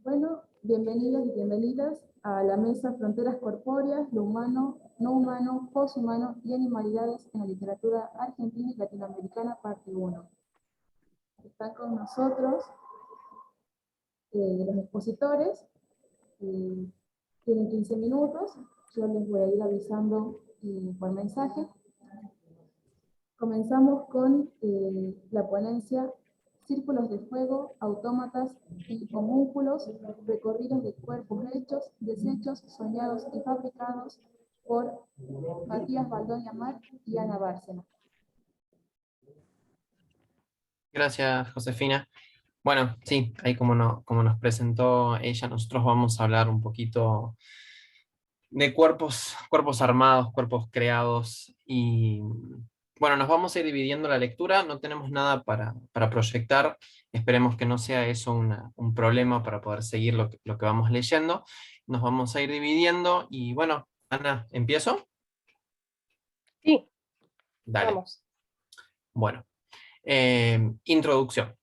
Bueno, bienvenidos y bienvenidas a la mesa Fronteras Corpóreas, lo humano, no humano, poshumano y animalidades en la literatura argentina y latinoamericana, parte 1. Están con nosotros los expositores, eh, tienen 15 minutos, yo les voy a ir avisando por mensaje. Comenzamos con la ponencia Círculos de Fuego, Autómatas y Homúnculos, recorridos de cuerpos hechos, desechos, soñados y fabricados, por Matías Baldoña Mar y Ana Bárcena. Gracias, Josefina. Bueno, sí, ahí como nos presentó ella, nosotros vamos a hablar un poquito de cuerpos armados, cuerpos creados, y bueno, nos vamos a ir dividiendo la lectura, no tenemos nada para proyectar, esperemos que no sea eso un problema para poder seguir lo que vamos leyendo. Nos vamos a ir dividiendo y bueno, Ana, ¿empiezo? Sí, Dale. vamos. Bueno, introducción.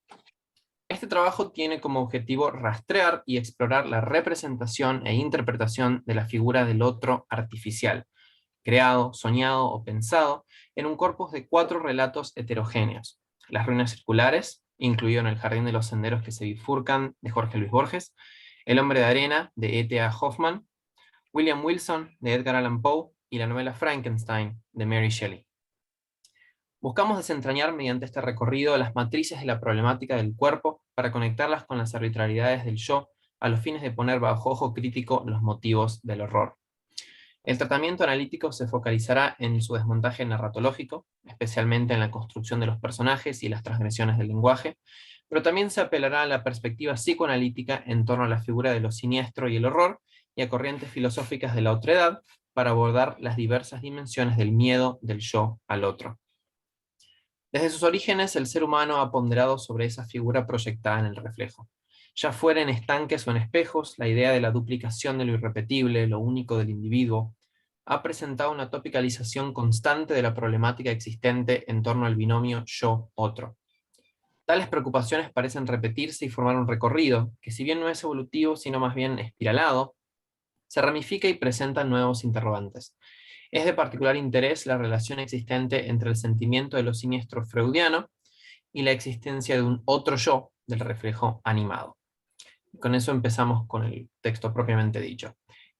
Este trabajo tiene como objetivo rastrear y explorar la representación e interpretación de la figura del otro artificial, creado, soñado o pensado, en un corpus de 4 relatos heterogéneos: Las ruinas circulares, incluido en El jardín de los senderos que se bifurcan, de Jorge Luis Borges; El hombre de arena, de E.T.A. Hoffmann; William Wilson, de Edgar Allan Poe; y la novela Frankenstein, de Mary Shelley. Buscamos desentrañar mediante este recorrido las matrices de la problemática del cuerpo para conectarlas con las arbitrariedades del yo, a los fines de poner bajo ojo crítico los motivos del horror. El tratamiento analítico se focalizará en su desmontaje narratológico, especialmente en la construcción de los personajes y las transgresiones del lenguaje, pero también se apelará a la perspectiva psicoanalítica en torno a la figura de lo siniestro y el horror, y a corrientes filosóficas de la otredad, para abordar las diversas dimensiones del miedo del yo al otro. Desde sus orígenes, el ser humano ha ponderado sobre esa figura proyectada en el reflejo. Ya fuera en estanques o en espejos, la idea de la duplicación de lo irrepetible, lo único del individuo, ha presentado una topicalización constante de la problemática existente en torno al binomio yo-otro. Tales preocupaciones parecen repetirse y formar un recorrido, que si bien no es evolutivo, sino más bien espiralado, se ramifica y presenta nuevos interrogantes. Es de particular interés la relación existente entre el sentimiento de lo siniestro freudiano y la existencia de un otro yo del reflejo animado. Con eso empezamos con el texto propiamente dicho.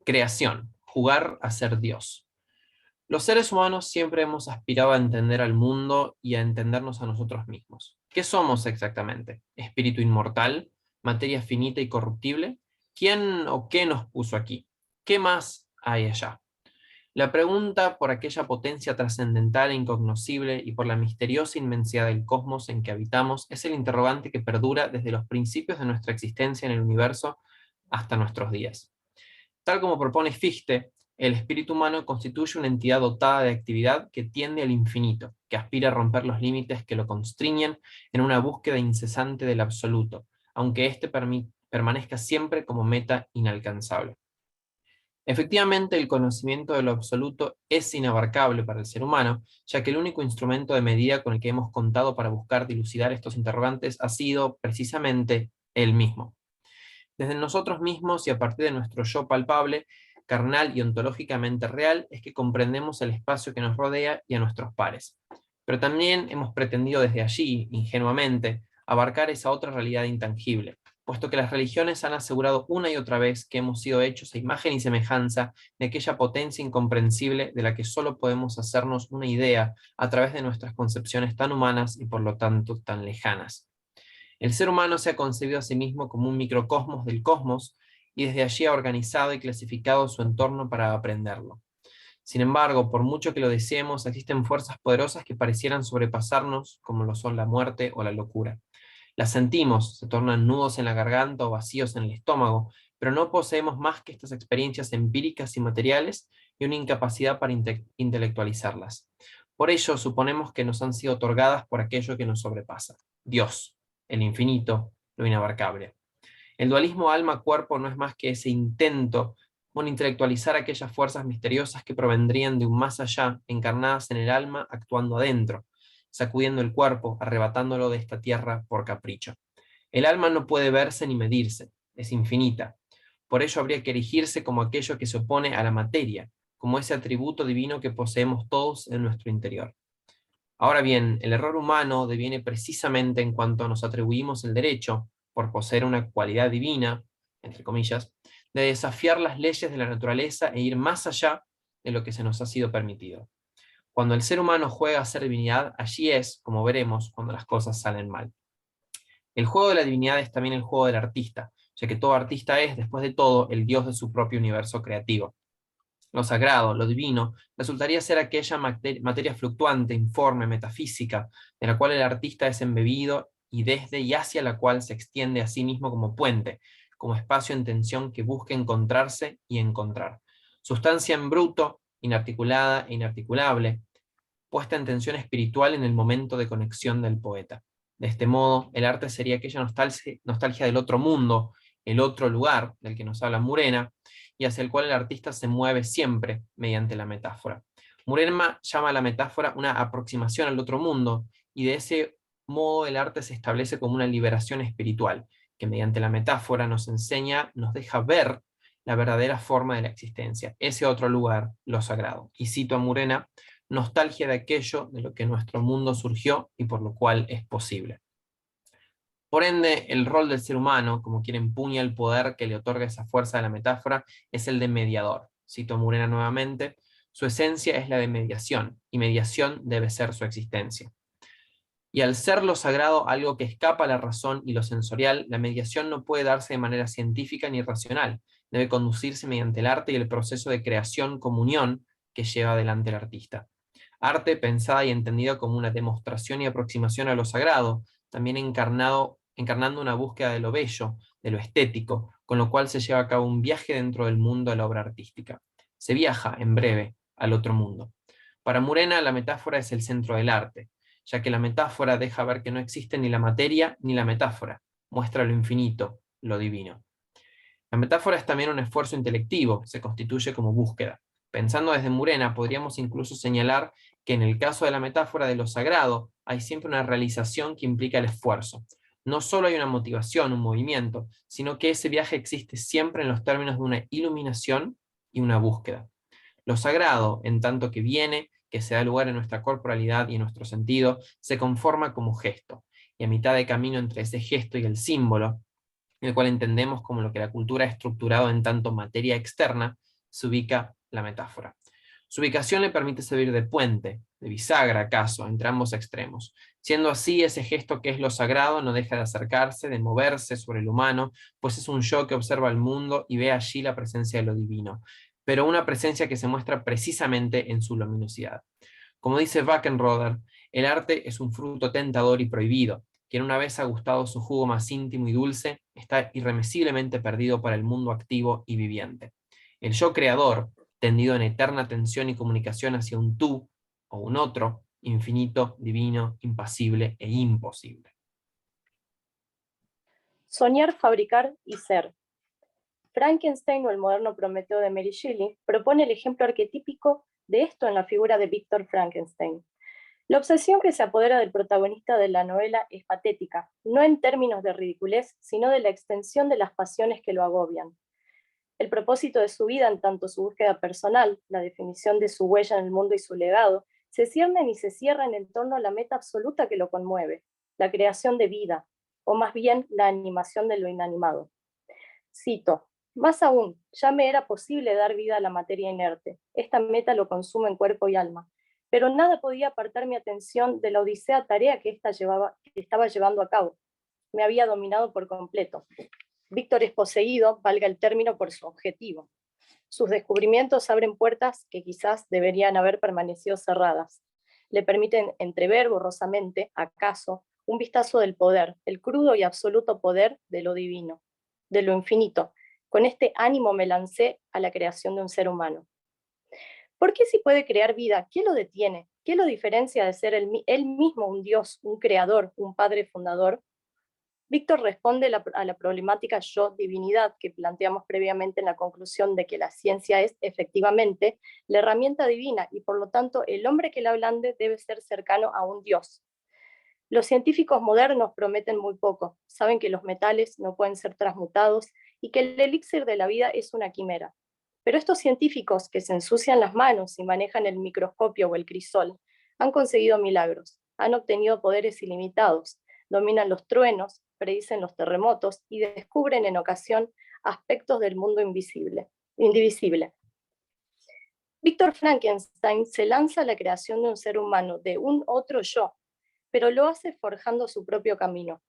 Creación, jugar a ser Dios. Los seres humanos siempre hemos aspirado a entender al mundo y a entendernos a nosotros mismos. ¿Qué somos exactamente? ¿Espíritu inmortal? ¿Materia finita y corruptible? ¿Quién o qué nos puso aquí? ¿Qué más hay allá? La pregunta por aquella potencia trascendental e incognoscible y por la misteriosa inmensidad del cosmos en que habitamos es el interrogante que perdura desde los principios de nuestra existencia en el universo hasta nuestros días. Tal como propone Fichte, el espíritu humano constituye una entidad dotada de actividad que tiende al infinito, que aspira a romper los límites que lo constriñen en una búsqueda incesante del absoluto, aunque éste permanezca siempre como meta inalcanzable. Efectivamente, el conocimiento de lo absoluto es inabarcable para el ser humano, ya que el único instrumento de medida con el que hemos contado para buscar dilucidar estos interrogantes ha sido, precisamente, él mismo. Desde nosotros mismos y a partir de nuestro yo palpable, carnal y ontológicamente real, es que comprendemos el espacio que nos rodea y a nuestros pares. Pero también hemos pretendido desde allí, ingenuamente, abarcar esa otra realidad intangible, puesto que las religiones han asegurado una y otra vez que hemos sido hechos a imagen y semejanza de aquella potencia incomprensible de la que solo podemos hacernos una idea a través de nuestras concepciones tan humanas y por lo tanto tan lejanas. El ser humano se ha concebido a sí mismo como un microcosmos del cosmos y desde allí ha organizado y clasificado su entorno para aprenderlo. Sin embargo, por mucho que lo deseemos, existen fuerzas poderosas que parecieran sobrepasarnos, como lo son la muerte o la locura. Las sentimos, se tornan nudos en la garganta o vacíos en el estómago, pero no poseemos más que estas experiencias empíricas y materiales y una incapacidad para intelectualizarlas. Por ello, suponemos que nos han sido otorgadas por aquello que nos sobrepasa: Dios, el infinito, lo inabarcable. El dualismo alma-cuerpo no es más que ese intento por intelectualizar aquellas fuerzas misteriosas que provendrían de un más allá, encarnadas en el alma, actuando adentro, sacudiendo el cuerpo, arrebatándolo de esta tierra por capricho. El alma no puede verse ni medirse, es infinita. Por ello habría que erigirse como aquello que se opone a la materia, como ese atributo divino que poseemos todos en nuestro interior. Ahora bien, el error humano deviene precisamente en cuanto nos atribuimos el derecho, por poseer una cualidad divina, entre comillas, de desafiar las leyes de la naturaleza e ir más allá de lo que se nos ha sido permitido. Cuando el ser humano juega a ser divinidad, allí es, como veremos, cuando las cosas salen mal. El juego de la divinidad es también el juego del artista, ya que todo artista es, después de todo, el dios de su propio universo creativo. Lo sagrado, lo divino, resultaría ser aquella materia fluctuante, informe, metafísica, de la cual el artista es embebido y desde y hacia la cual se extiende a sí mismo como puente, como espacio en tensión que busca encontrarse y encontrar. Sustancia en bruto, inarticulada e inarticulable, puesta en tensión espiritual en el momento de conexión del poeta. De este modo, el arte sería aquella nostalgia del otro mundo, el otro lugar del que nos habla Murena, y hacia el cual el artista se mueve siempre mediante la metáfora. Murena llama a la metáfora una aproximación al otro mundo, y de ese modo el arte se establece como una liberación espiritual, que mediante la metáfora nos enseña, nos deja ver la verdadera forma de la existencia, ese otro lugar, lo sagrado. Y cito a Murena: nostalgia de aquello de lo que nuestro mundo surgió y por lo cual es posible. Por ende, el rol del ser humano, como quien empuña el poder que le otorga esa fuerza de la metáfora, es el de mediador. Cito a Murena nuevamente: su esencia es la de mediación, y mediación debe ser su existencia. Y al ser lo sagrado algo que escapa a la razón y lo sensorial, la mediación no puede darse de manera científica ni racional, debe conducirse mediante el arte y el proceso de creación-comunión que lleva adelante el artista. Arte pensada y entendida como una demostración y aproximación a lo sagrado, también encarnando una búsqueda de lo bello, de lo estético, con lo cual se lleva a cabo un viaje dentro del mundo de la obra artística. Se viaja, en breve, al otro mundo. Para Murena, la metáfora es el centro del arte, ya que la metáfora deja ver que no existe ni la materia ni la metáfora, muestra lo infinito, lo divino. La metáfora es también un esfuerzo intelectivo, se constituye como búsqueda. Pensando desde Murena, podríamos incluso señalar que en el caso de la metáfora de lo sagrado, hay siempre una realización que implica el esfuerzo. No solo hay una motivación, un movimiento, sino que ese viaje existe siempre en los términos de una iluminación y una búsqueda. Lo sagrado, en tanto que viene, que se da lugar en nuestra corporalidad y en nuestro sentido, se conforma como gesto, y a mitad de camino entre ese gesto y el símbolo, el cual entendemos como lo que la cultura ha estructurado en tanto materia externa, se ubica la metáfora. Su ubicación le permite servir de puente, de bisagra acaso, entre ambos extremos. Siendo así, ese gesto que es lo sagrado no deja de acercarse, de moverse sobre el humano, pues es un yo que observa el mundo y ve allí la presencia de lo divino, pero una presencia que se muestra precisamente en su luminosidad. Como dice Wackenroder, el arte es un fruto tentador y prohibido, quien una vez ha gustado su jugo más íntimo y dulce, está irremisiblemente perdido para el mundo activo y viviente. El yo creador, tendido en eterna tensión y comunicación hacia un tú o un otro, infinito, divino, impasible e imposible. Soñar, fabricar y ser. Frankenstein o el moderno Prometeo de Mary Shelley propone el ejemplo arquetípico de esto en la figura de Víctor Frankenstein. La obsesión que se apodera del protagonista de la novela es patética, no en términos de ridiculez, sino de la extensión de las pasiones que lo agobian. El propósito de su vida, en tanto su búsqueda personal, la definición de su huella en el mundo y su legado, se ciernen y se cierran en torno a la meta absoluta que lo conmueve, la creación de vida, o más bien la animación de lo inanimado. Cito: más aún, ya me era posible dar vida a la materia inerte. Esta meta lo consume en cuerpo y alma, pero nada podía apartar mi atención de la odisea tarea que estaba llevando a cabo. Me había dominado por completo. Víctor es poseído, valga el término, por su objetivo. Sus descubrimientos abren puertas que quizás deberían haber permanecido cerradas. Le permiten entrever borrosamente, acaso, un vistazo del poder, el crudo y absoluto poder de lo divino, de lo infinito. Con este ánimo me lancé a la creación de un ser humano. ¿Por qué si puede crear vida? ¿Qué lo detiene? ¿Qué lo diferencia de ser él mismo un Dios, un creador, un padre fundador? Víctor responde a la problemática yo-divinidad que planteamos previamente en la conclusión de que la ciencia es, efectivamente, la herramienta divina y, por lo tanto, el hombre que la blande debe ser cercano a un Dios. Los científicos modernos prometen muy poco, saben que los metales no pueden ser transmutados y que el elixir de la vida es una quimera. Pero estos científicos que se ensucian las manos y manejan el microscopio o el crisol han conseguido milagros, han obtenido poderes ilimitados, dominan los truenos, predicen los terremotos y descubren en ocasión aspectos del mundo indivisible. Víctor Frankenstein se lanza a la creación de un ser humano, de un otro yo, pero lo hace forjando su propio camino.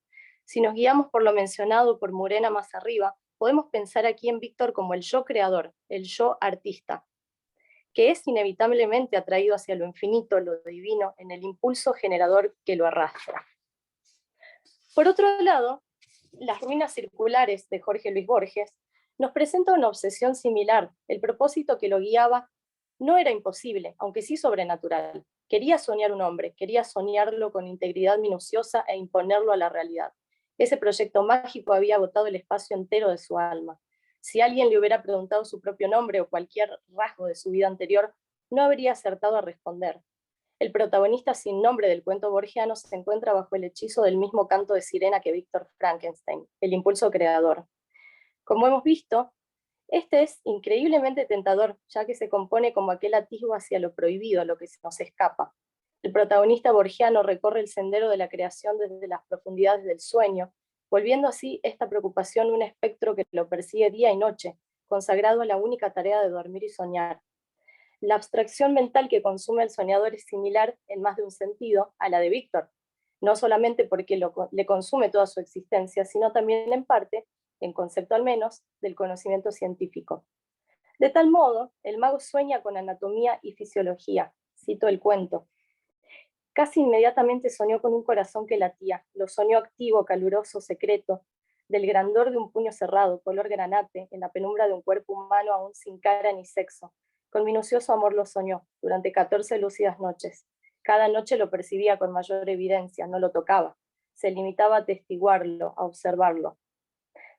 Si nos guiamos por lo mencionado por Murena más arriba, podemos pensar aquí en Víctor como el yo creador, el yo artista, que es inevitablemente atraído hacia lo infinito, lo divino, en el impulso generador que lo arrastra. Por otro lado, Las ruinas circulares de Jorge Luis Borges nos presenta una obsesión similar. El propósito que lo guiaba no era imposible, aunque sí sobrenatural. Quería soñar un hombre, quería soñarlo con integridad minuciosa e imponerlo a la realidad. Ese proyecto mágico había agotado el espacio entero de su alma. Si alguien le hubiera preguntado su propio nombre o cualquier rasgo de su vida anterior, no habría acertado a responder. El protagonista sin nombre del cuento borgiano se encuentra bajo el hechizo del mismo canto de sirena que Víctor Frankenstein, el impulso creador. Como hemos visto, este es increíblemente tentador, ya que se compone como aquel atisbo hacia lo prohibido, lo que se nos escapa. El protagonista borgiano recorre el sendero de la creación desde las profundidades del sueño, volviendo así esta preocupación un espectro que lo persigue día y noche, consagrado a la única tarea de dormir y soñar. La abstracción mental que consume el soñador es similar, en más de un sentido, a la de Víctor, no solamente porque le consume toda su existencia, sino también en parte, en concepto al menos, del conocimiento científico. De tal modo, el mago sueña con anatomía y fisiología. Cito el cuento. Casi inmediatamente soñó con un corazón que latía, lo soñó activo, caluroso, secreto, del grandor de un puño cerrado, color granate, en la penumbra de un cuerpo humano aún sin cara ni sexo. Con minucioso amor lo soñó, durante 14 lúcidas noches. Cada noche lo percibía con mayor evidencia, no lo tocaba. Se limitaba a atestiguarlo, a observarlo.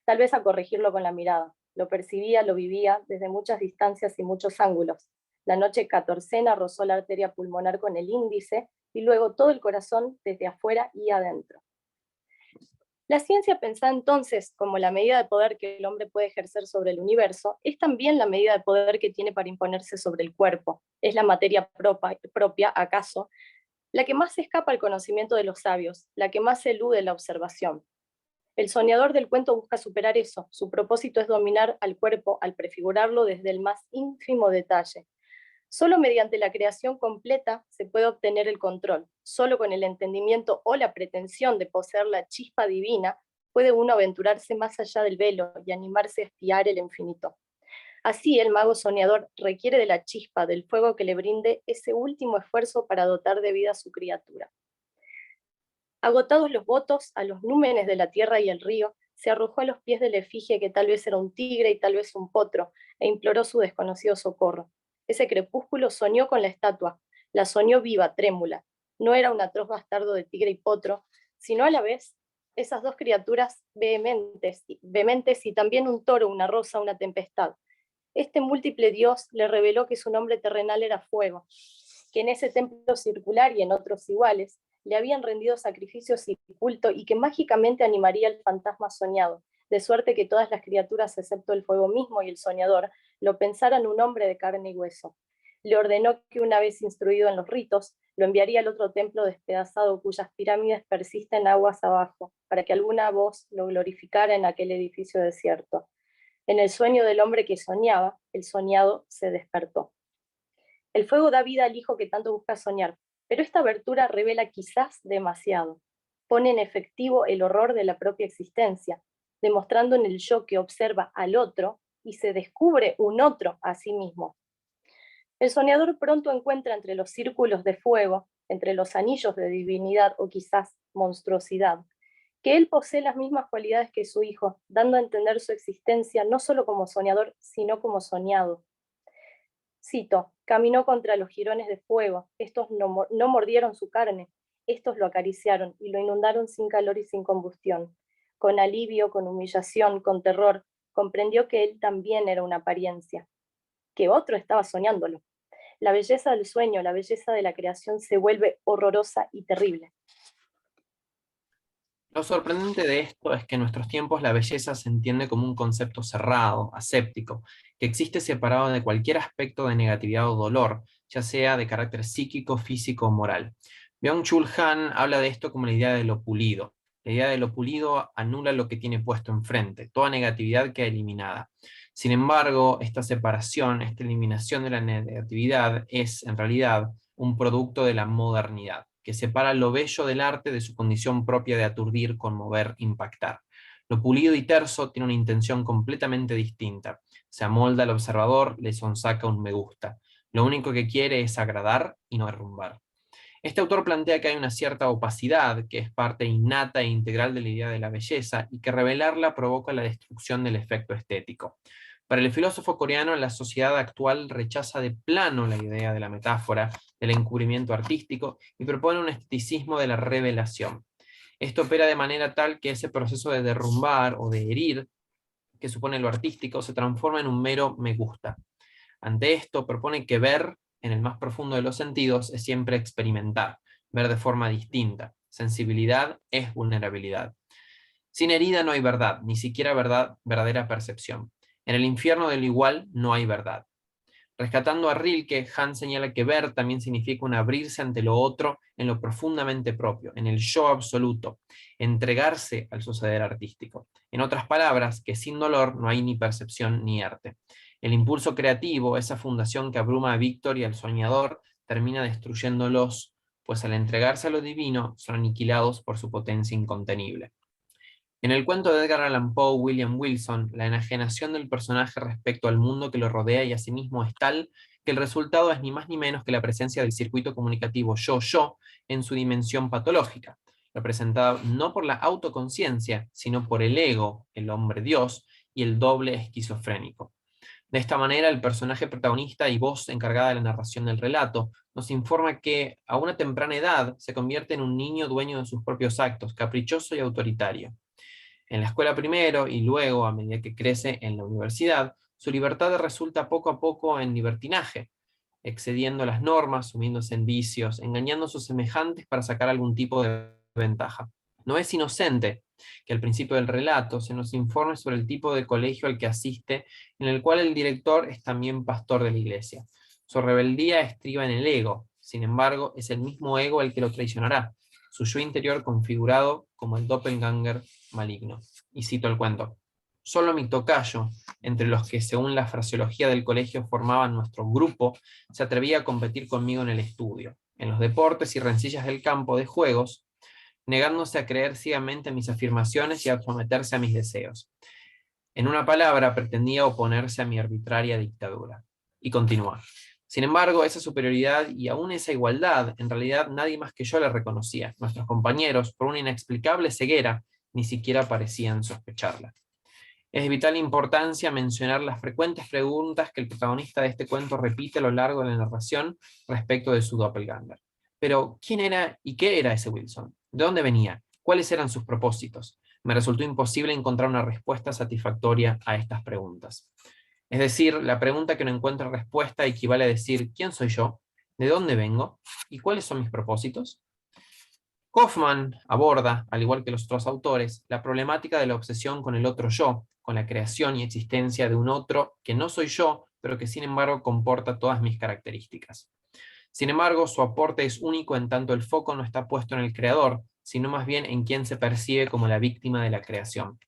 Tal vez a corregirlo con la mirada. Lo percibía, lo vivía, desde muchas distancias y muchos ángulos. La noche 14 rozó la arteria pulmonar con el índice y luego todo el corazón desde afuera y adentro. La ciencia, pensada entonces como la medida de poder que el hombre puede ejercer sobre el universo, es también la medida de poder que tiene para imponerse sobre el cuerpo. Es la materia propia, acaso, la que más se escapa al conocimiento de los sabios, la que más elude la observación. El soñador del cuento busca superar eso. Su propósito es dominar al cuerpo al prefigurarlo desde el más ínfimo detalle. Solo mediante la creación completa se puede obtener el control. Solo con el entendimiento o la pretensión de poseer la chispa divina puede uno aventurarse más allá del velo y animarse a espiar el infinito. Así, el mago soñador requiere de la chispa, del fuego que le brinde ese último esfuerzo para dotar de vida a su criatura. Agotados los votos a los númenes de la tierra y el río, se arrojó a los pies de la efigie que tal vez era un tigre y tal vez un potro, e imploró su desconocido socorro. Ese crepúsculo soñó con la estatua, la soñó viva, trémula. No era un atroz bastardo de tigre y potro, sino a la vez esas dos criaturas vehementes y también un toro, una rosa, una tempestad. Este múltiple dios le reveló que su nombre terrenal era fuego, que en ese templo circular y en otros iguales le habían rendido sacrificios y culto y que mágicamente animaría el fantasma soñado, de suerte que todas las criaturas, excepto el fuego mismo y el soñador, lo pensaran un hombre de carne y hueso. Le ordenó que una vez instruido en los ritos, lo enviaría al otro templo despedazado cuyas pirámides persisten aguas abajo, para que alguna voz lo glorificara en aquel edificio desierto. En el sueño del hombre que soñaba, el soñado se despertó. El fuego da vida al hijo que tanto busca soñar, pero esta abertura revela quizás demasiado. Pone en efectivo el horror de la propia existencia, demostrando en el yo que observa al otro y se descubre un otro a sí mismo. El soñador pronto encuentra entre los círculos de fuego, entre los anillos de divinidad o quizás monstruosidad, que él posee las mismas cualidades que su hijo, dando a entender su existencia no solo como soñador, sino como soñado. Cito, caminó contra los jirones de fuego, estos no mordieron su carne, estos lo acariciaron y lo inundaron sin calor y sin combustión. Con alivio, con humillación, con terror, comprendió que él también era una apariencia, que otro estaba soñándolo. La belleza del sueño, la belleza de la creación se vuelve horrorosa y terrible. Lo sorprendente de esto es que en nuestros tiempos la belleza se entiende como un concepto cerrado, aséptico, que existe separado de cualquier aspecto de negatividad o dolor, ya sea de carácter psíquico, físico o moral. Byung-Chul Han habla de esto como la idea de lo pulido. La idea de lo pulido anula lo que tiene puesto enfrente, toda negatividad queda eliminada. Sin embargo, esta separación, esta eliminación de la negatividad es, en realidad, un producto de la modernidad, que separa lo bello del arte de su condición propia de aturdir, conmover, impactar. Lo pulido y terso tiene una intención completamente distinta. Se amolda al observador, le sonsaca un me gusta. Lo único que quiere es agradar y no derrumbar. Este autor plantea que hay una cierta opacidad que es parte innata e integral de la idea de la belleza y que revelarla provoca la destrucción del efecto estético. Para el filósofo coreano, la sociedad actual rechaza de plano la idea de la metáfora, del encubrimiento artístico y propone un esteticismo de la revelación. Esto opera de manera tal que ese proceso de derrumbar o de herir que supone lo artístico se transforma en un mero me gusta. Ante esto, propone que ver, en el más profundo de los sentidos, es siempre experimentar, ver de forma distinta. Sensibilidad es vulnerabilidad. Sin herida no hay verdad, ni siquiera verdadera percepción. En el infierno del igual no hay verdad. Rescatando a Rilke, Han señala que ver también significa un abrirse ante lo otro en lo profundamente propio, en el yo absoluto, entregarse al suceder artístico. En otras palabras, que sin dolor no hay ni percepción ni arte. El impulso creativo, esa fundación que abruma a Víctor y al soñador, termina destruyéndolos, pues al entregarse a lo divino son aniquilados por su potencia incontenible. En el cuento de Edgar Allan Poe, William Wilson, la enajenación del personaje respecto al mundo que lo rodea y a sí mismo es tal que el resultado es ni más ni menos que la presencia del circuito comunicativo yo-yo en su dimensión patológica, representada no por la autoconciencia, sino por el ego, el hombre Dios, y el doble esquizofrénico. De esta manera, el personaje protagonista y voz encargada de la narración del relato nos informa que, a una temprana edad, se convierte en un niño dueño de sus propios actos, caprichoso y autoritario. En la escuela primero y luego, a medida que crece en la universidad, su libertad resulta poco a poco en libertinaje, excediendo las normas, sumiéndose en vicios, engañando a sus semejantes para sacar algún tipo de ventaja. No es inocente que al principio del relato se nos informe sobre el tipo de colegio al que asiste, en el cual el director es también pastor de la iglesia. Su rebeldía estriba en el ego, sin embargo, es el mismo ego el que lo traicionará, su yo interior configurado como el doppelganger maligno. Y cito el cuento. Solo mi tocayo, entre los que según la fraseología del colegio formaban nuestro grupo, se atrevía a competir conmigo en el estudio, en los deportes y rencillas del campo de juegos, negándose a creer ciegamente en mis afirmaciones y a someterse a mis deseos. En una palabra, pretendía oponerse a mi arbitraria dictadura. Y continúa. Sin embargo, esa superioridad y aún esa igualdad, en realidad nadie más que yo la reconocía. Nuestros compañeros, por una inexplicable ceguera, ni siquiera parecían sospecharla. Es de vital importancia mencionar las frecuentes preguntas que el protagonista de este cuento repite a lo largo de la narración respecto de su doppelganger. Pero, ¿quién era y qué era ese Wilson? ¿De dónde venía? ¿Cuáles eran sus propósitos? Me resultó imposible encontrar una respuesta satisfactoria a estas preguntas. Es decir, la pregunta que no encuentra respuesta equivale a decir ¿quién soy yo? ¿De dónde vengo? ¿Y cuáles son mis propósitos? Kaufman aborda, al igual que los otros autores, la problemática de la obsesión con el otro yo, con la creación y existencia de un otro que no soy yo, pero que sin embargo comporta todas mis características. Sin embargo, su aporte es único en tanto el foco no está puesto en el creador, sino más bien en quien se percibe como la víctima de la creación.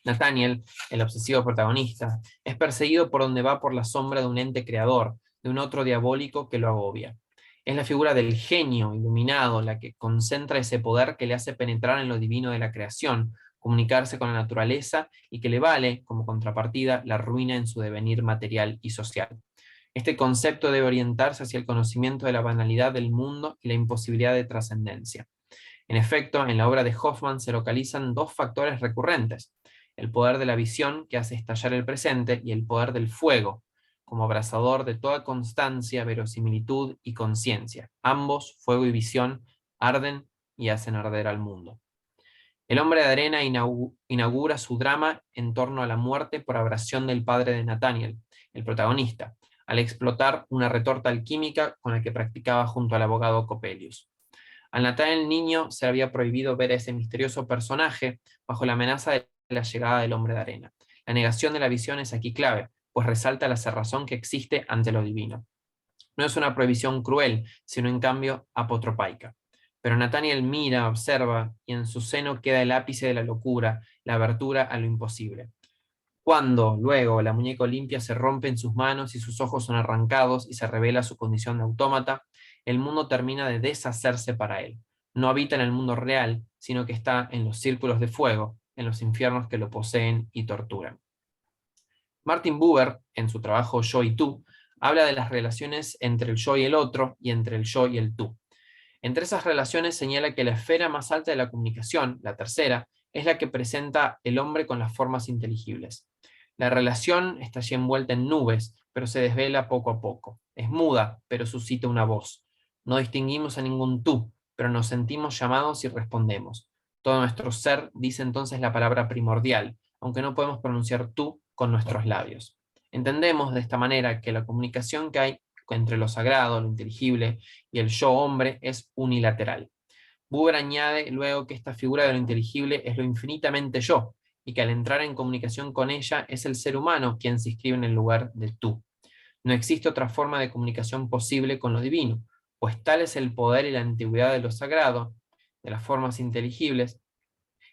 Nathaniel, el obsesivo protagonista, es perseguido por donde va por la sombra de un ente creador, de un otro diabólico que lo agobia. Es la figura del genio iluminado la que concentra ese poder que le hace penetrar en lo divino de la creación, comunicarse con la naturaleza y que le vale, como contrapartida, la ruina en su devenir material y social. Este concepto debe orientarse hacia el conocimiento de la banalidad del mundo y la imposibilidad de trascendencia. En efecto, en la obra de Hoffman se localizan dos factores recurrentes: el poder de la visión, que hace estallar el presente, y el poder del fuego, como abrasador de toda constancia, verosimilitud y conciencia. Ambos, fuego y visión, arden y hacen arder al mundo. El hombre de arena inaugura su drama en torno a la muerte por abrasión del padre de Nathaniel, el protagonista, al explotar una retorta alquímica con la que practicaba junto al abogado Coppelius. Al nacer el niño se había prohibido ver a ese misterioso personaje bajo la amenaza de la llegada del hombre de arena. La negación de la visión es aquí clave, pues resalta la cerrazón que existe ante lo divino. No es una prohibición cruel, sino en cambio apotropaica. Pero Nathaniel mira, observa, y en su seno queda el ápice de la locura, la abertura a lo imposible. Cuando, luego, la muñeca Olimpia se rompe en sus manos y sus ojos son arrancados y se revela su condición de autómata, el mundo termina de deshacerse para él. No habita en el mundo real, sino que está en los círculos de fuego, en los infiernos que lo poseen y torturan. Martin Buber, en su trabajo Yo y Tú, habla de las relaciones entre el yo y el otro y entre el yo y el tú. Entre esas relaciones señala que la esfera más alta de la comunicación, la tercera, es la que presenta el hombre con las formas inteligibles. La relación está allí envuelta en nubes, pero se desvela poco a poco. Es muda, pero suscita una voz. No distinguimos a ningún tú, pero nos sentimos llamados y respondemos. Todo nuestro ser dice entonces la palabra primordial, aunque no podemos pronunciar tú con nuestros labios. Entendemos de esta manera que la comunicación que hay entre lo sagrado, lo inteligible y el yo hombre es unilateral. Buber añade luego que esta figura de lo inteligible es lo infinitamente yo, y que al entrar en comunicación con ella es el ser humano quien se inscribe en el lugar de tú. No existe otra forma de comunicación posible con lo divino, pues tal es el poder y la antigüedad de lo sagrado, de las formas inteligibles,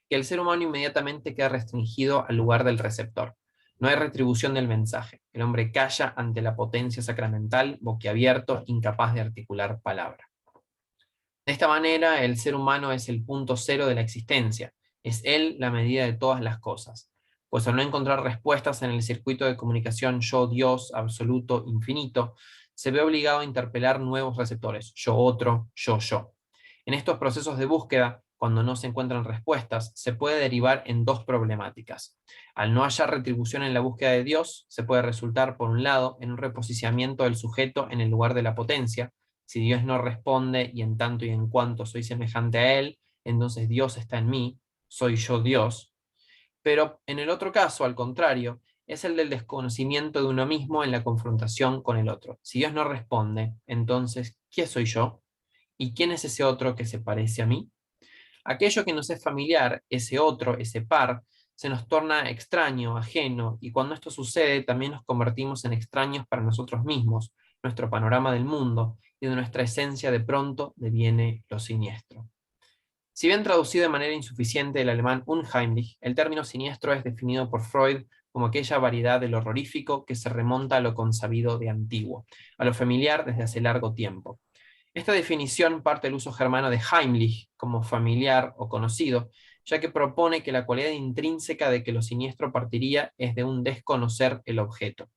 que el ser humano inmediatamente queda restringido al lugar del receptor. No hay retribución del mensaje. El hombre calla ante la potencia sacramental, boquiabierto, incapaz de articular palabra. De esta manera, el ser humano es el punto cero de la existencia. Es él la medida de todas las cosas. Pues al no encontrar respuestas en el circuito de comunicación yo-Dios absoluto infinito, se ve obligado a interpelar nuevos receptores, yo-otro, yo-yo. En estos procesos de búsqueda, cuando no se encuentran respuestas, se puede derivar en dos problemáticas. Al no hallar retribución en la búsqueda de Dios, se puede resultar, por un lado, en un reposicionamiento del sujeto en el lugar de la potencia. Si Dios no responde y en tanto y en cuanto soy semejante a Él, entonces Dios está en mí, soy yo Dios. Pero en el otro caso, al contrario, es el del desconocimiento de uno mismo en la confrontación con el otro. Si Dios no responde, entonces, ¿quién soy yo? ¿Y quién es ese otro que se parece a mí? Aquello que nos es familiar, ese otro, ese par, se nos torna extraño, ajeno, y cuando esto sucede también nos convertimos en extraños para nosotros mismos, nuestro panorama del mundo, y de nuestra esencia de pronto deviene lo siniestro. Si bien traducido de manera insuficiente del alemán unheimlich, el término siniestro es definido por Freud como aquella variedad del horrorífico que se remonta a lo consabido de antiguo, a lo familiar desde hace largo tiempo. Esta definición parte del uso germano de heimlich como familiar o conocido, ya que propone que la cualidad intrínseca de que lo siniestro partiría es de un desconocer el objeto.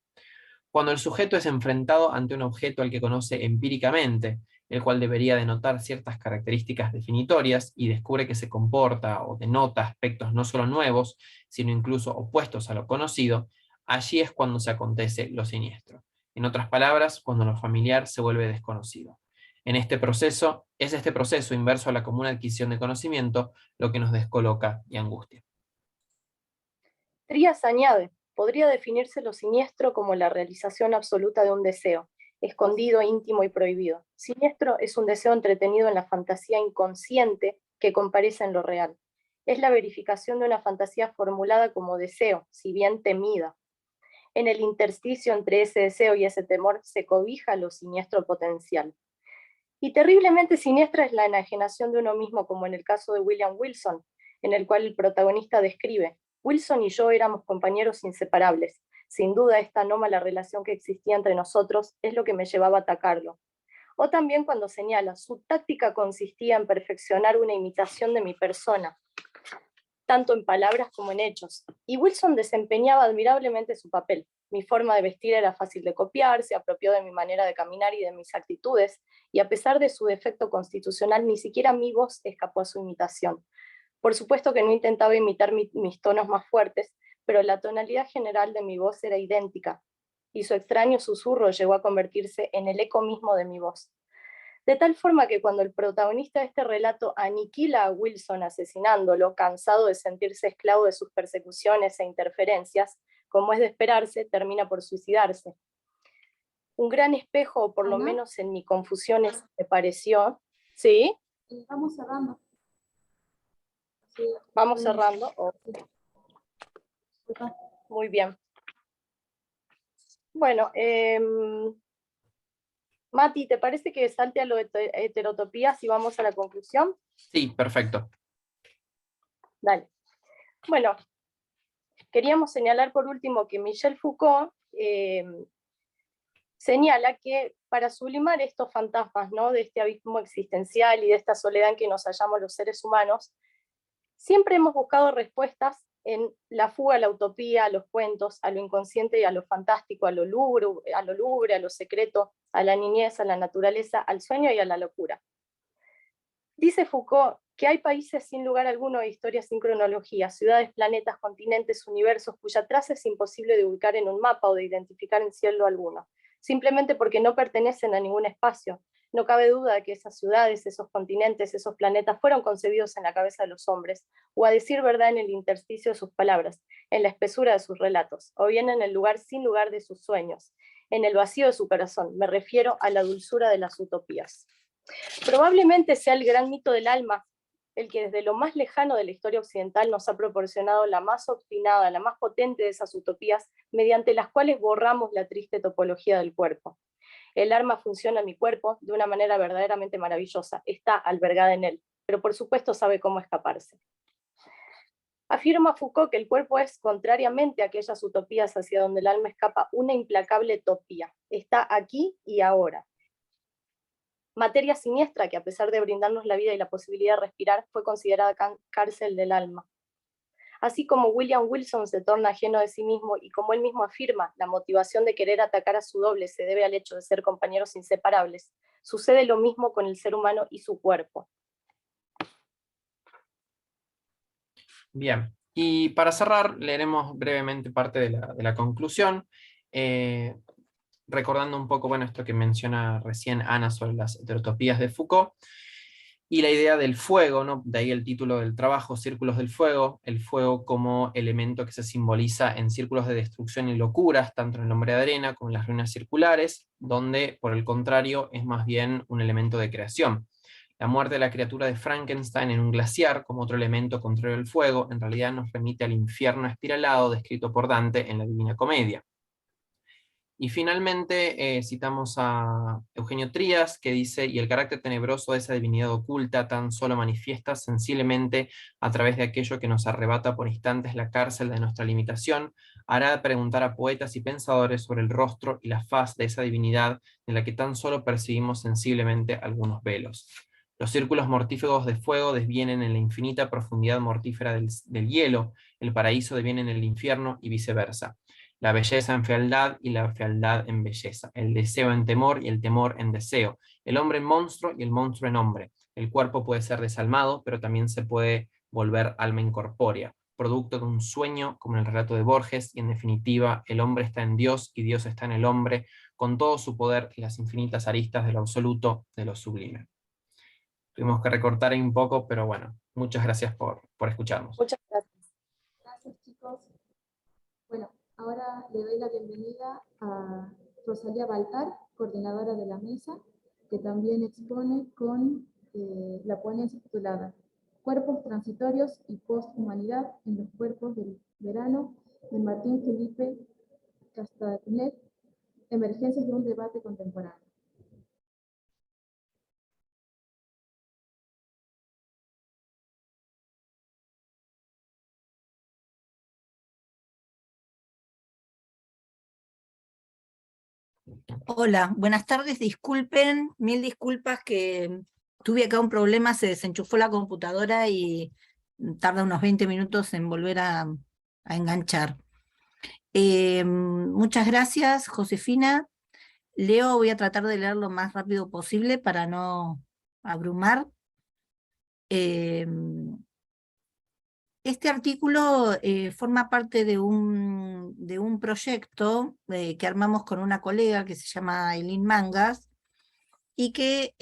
Cuando el sujeto es enfrentado ante un objeto al que conoce empíricamente, el cual debería denotar ciertas características definitorias, y descubre que se comporta o denota aspectos no solo nuevos, sino incluso opuestos a lo conocido, allí es cuando se acontece lo siniestro. En otras palabras, cuando lo familiar se vuelve desconocido. Es este proceso inverso a la común adquisición de conocimiento lo que nos descoloca y angustia. Trías añade, podría definirse lo siniestro como la realización absoluta de un deseo, escondido, íntimo y prohibido. Siniestro es un deseo entretenido en la fantasía inconsciente que comparece en lo real. Es la verificación de una fantasía formulada como deseo, si bien temida. En el intersticio entre ese deseo y ese temor se cobija lo siniestro potencial. Y terriblemente siniestra es la enajenación de uno mismo, como en el caso de William Wilson, en el cual el protagonista describe: Wilson y yo éramos compañeros inseparables. Sin duda, esta anómala relación que existía entre nosotros es lo que me llevaba a atacarlo. O también cuando señala, su táctica consistía en perfeccionar una imitación de mi persona, tanto en palabras como en hechos. Y Wilson desempeñaba admirablemente su papel. Mi forma de vestir era fácil de copiar, se apropió de mi manera de caminar y de mis actitudes, y a pesar de su defecto constitucional, ni siquiera mi voz escapó a su imitación. Por supuesto que no intentaba imitar mis tonos más fuertes, pero la tonalidad general de mi voz era idéntica, y su extraño susurro llegó a convertirse en el eco mismo de mi voz. De tal forma que cuando el protagonista de este relato aniquila a Wilson asesinándolo, cansado de sentirse esclavo de sus persecuciones e interferencias, como es de esperarse, termina por suicidarse. Un gran espejo, o por lo Ana, menos en mi confusión, me pareció. ¿Sí? Vamos cerrando. Sí, Vamos cerrando. sí. Disculpa. Muy bien. Bueno, Mati, ¿te parece que salte a lo de heterotopías y vamos a la conclusión? Sí, perfecto. Dale. Bueno, queríamos señalar por último que Michel Foucault señala que para sublimar estos fantasmas, ¿no?, de este abismo existencial y de esta soledad en que nos hallamos los seres humanos, siempre hemos buscado respuestas en la fuga a la utopía, a los cuentos, a lo inconsciente y a lo fantástico, a lo lúgubre, a lo secreto, a la niñez, a la naturaleza, al sueño y a la locura. Dice Foucault que hay países sin lugar alguno de historias sin cronología, ciudades, planetas, continentes, universos, cuya traza es imposible de ubicar en un mapa o de identificar en cielo alguno, simplemente porque no pertenecen a ningún espacio. No cabe duda de que esas ciudades, esos continentes, esos planetas fueron concebidos en la cabeza de los hombres, o a decir verdad en el intersticio de sus palabras, en la espesura de sus relatos, o bien en el lugar sin lugar de sus sueños, en el vacío de su corazón. Me refiero a la dulzura de las utopías. Probablemente sea el gran mito del alma el que desde lo más lejano de la historia occidental nos ha proporcionado la más obstinada, la más potente de esas utopías, mediante las cuales borramos la triste topología del cuerpo. El arma funciona en mi cuerpo de una manera verdaderamente maravillosa, está albergada en él, pero por supuesto sabe cómo escaparse. Afirma Foucault que el cuerpo es, contrariamente a aquellas utopías hacia donde el alma escapa, una implacable utopía. Está aquí y ahora. Materia siniestra que, a pesar de brindarnos la vida y la posibilidad de respirar, fue considerada cárcel del alma. Así como William Wilson se torna ajeno de sí mismo y como él mismo afirma, la motivación de querer atacar a su doble se debe al hecho de ser compañeros inseparables, sucede lo mismo con el ser humano y su cuerpo. Bien, y para cerrar, leeremos brevemente parte de la conclusión, recordando un poco, bueno, esto que menciona recién Ana sobre las heterotopías de Foucault, y la idea del fuego, ¿no? De ahí el título del trabajo, Círculos del Fuego, el fuego como elemento que se simboliza en círculos de destrucción y locuras, tanto en el Hombre de Arena como en las ruinas circulares, donde, por el contrario, es más bien un elemento de creación. La muerte de la criatura de Frankenstein en un glaciar, como otro elemento contrario al fuego, en realidad nos remite al infierno espiralado descrito por Dante en la Divina Comedia. Y finalmente citamos a Eugenio Trías, que dice: y el carácter tenebroso de esa divinidad oculta tan solo manifiesta sensiblemente a través de aquello que nos arrebata por instantes la cárcel de nuestra limitación, hará preguntar a poetas y pensadores sobre el rostro y la faz de esa divinidad de la que tan solo percibimos sensiblemente algunos velos. Los círculos mortífagos de fuego desvienen en la infinita profundidad mortífera del hielo, el paraíso deviene en el infierno y viceversa. La belleza en fealdad y la fealdad en belleza, el deseo en temor y el temor en deseo, el hombre en monstruo y el monstruo en hombre. El cuerpo puede ser desalmado, pero también se puede volver alma incorpórea, producto de un sueño como en el relato de Borges, y en definitiva, el hombre está en Dios y Dios está en el hombre, con todo su poder y las infinitas aristas de lo absoluto, de lo sublime. Tuvimos que recortar ahí un poco, pero bueno, muchas gracias por escucharnos. Muchas gracias. Gracias, chicos. Bueno, ahora le doy la bienvenida a Rosalía Baltar, coordinadora de la mesa, que también expone con la ponencia titulada Cuerpos transitorios y posthumanidad en los cuerpos del verano, de Martín Felipe Castagnet, Emergencias de un debate contemporáneo. Hola, buenas tardes, disculpen, mil disculpas que tuve acá un problema, se desenchufó la computadora y tarda unos 20 minutos en volver a enganchar. Muchas gracias, Josefina. Leo, voy a tratar de leer lo más rápido posible para no abrumar. Este artículo forma parte de un proyecto que armamos con una colega que se llama Aileen Mangas y que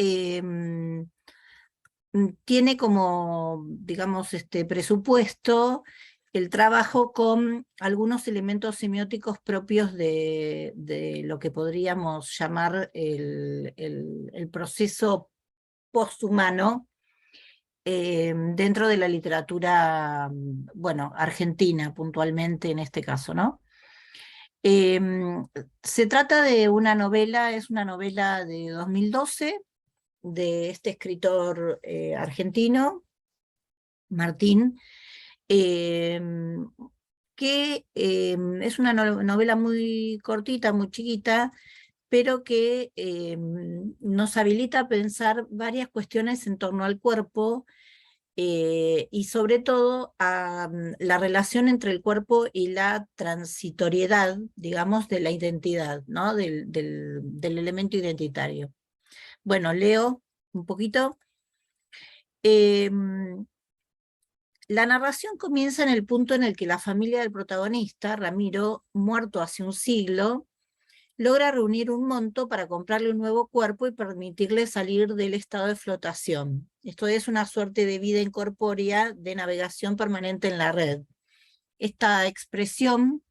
tiene como, digamos, presupuesto el trabajo con algunos elementos semióticos propios de lo que podríamos llamar el proceso posthumano dentro de la literatura, bueno, argentina puntualmente en este caso, ¿no? Se trata de una novela, es una novela de 2012 de este escritor argentino, Martín, que es una novela muy cortita, muy chiquita, pero que nos habilita a pensar varias cuestiones en torno al cuerpo y sobre todo a la relación entre el cuerpo y la transitoriedad, digamos, de la identidad, ¿no? Del elemento identitario. Bueno, leo un poquito. La narración comienza en el punto en el que la familia del protagonista, Ramiro, muerto hace un siglo, logra reunir un monto para comprarle un nuevo cuerpo y permitirle salir del estado de flotación. Esto es una suerte de vida incorpórea de navegación permanente en la red. Esta expresión,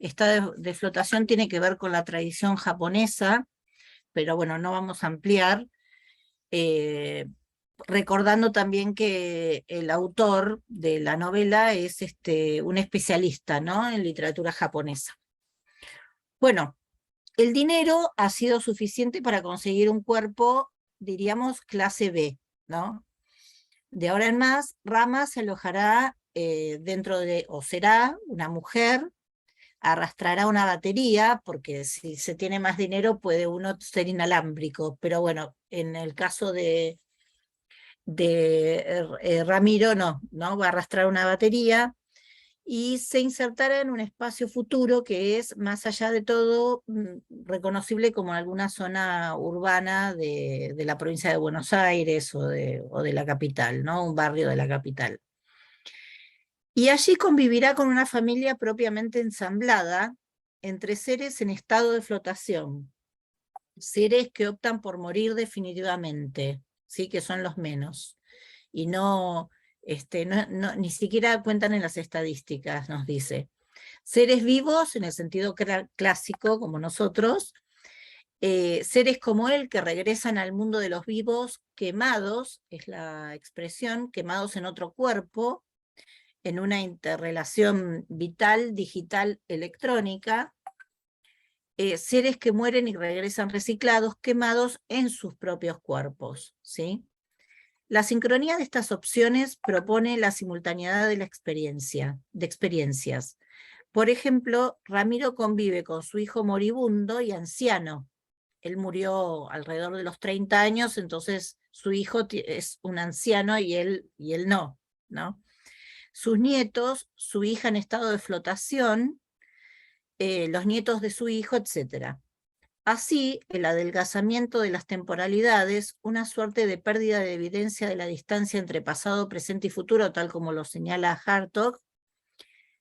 esta de flotación, tiene que ver con la tradición japonesa, pero bueno, no vamos a ampliar. Recordando también que el autor de la novela es un especialista, ¿no?, en literatura japonesa. Bueno, el dinero ha sido suficiente para conseguir un cuerpo, diríamos, clase B, ¿no? De ahora en más, Rama se alojará dentro de, o será una mujer, arrastrará una batería, porque si se tiene más dinero puede uno ser inalámbrico, pero bueno, en el caso de Ramiro no va a arrastrar una batería, y se insertará en un espacio futuro que es, más allá de todo, reconocible como alguna zona urbana de la provincia de Buenos Aires o de la capital, ¿no? Un barrio de la capital. Y allí convivirá con una familia propiamente ensamblada entre seres en estado de flotación, seres que optan por morir definitivamente, ¿sí?, que son los menos, y ni siquiera cuentan en las estadísticas, nos dice. Seres vivos en el sentido clásico, como nosotros, seres como él que regresan al mundo de los vivos quemados, es la expresión, quemados en otro cuerpo, en una interrelación vital, digital, electrónica, seres que mueren y regresan reciclados, quemados en sus propios cuerpos, ¿sí? La sincronía de estas opciones propone la simultaneidad de experiencias. Por ejemplo, Ramiro convive con su hijo moribundo y anciano. Él murió alrededor de los 30 años, entonces su hijo es un anciano y él no, ¿no? Sus nietos, su hija en estado de flotación, los nietos de su hijo, etc. Así, el adelgazamiento de las temporalidades, una suerte de pérdida de evidencia de la distancia entre pasado, presente y futuro, tal como lo señala Hartog,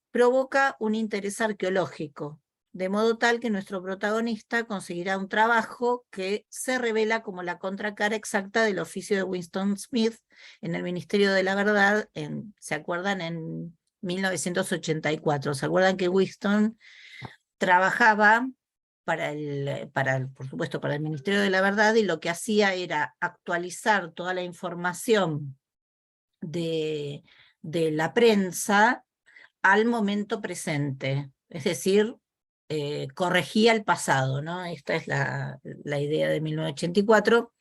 provoca un interés arqueológico, de modo tal que nuestro protagonista conseguirá un trabajo que se revela como la contracara exacta del oficio de Winston Smith en el Ministerio de la Verdad, ¿se acuerdan? En 1984. ¿Se acuerdan que Winston trabajaba por supuesto, para el Ministerio de la Verdad, y lo que hacía era actualizar toda la información de la prensa al momento presente, es decir, corregía el pasado, ¿no? Esta es la idea de 1984.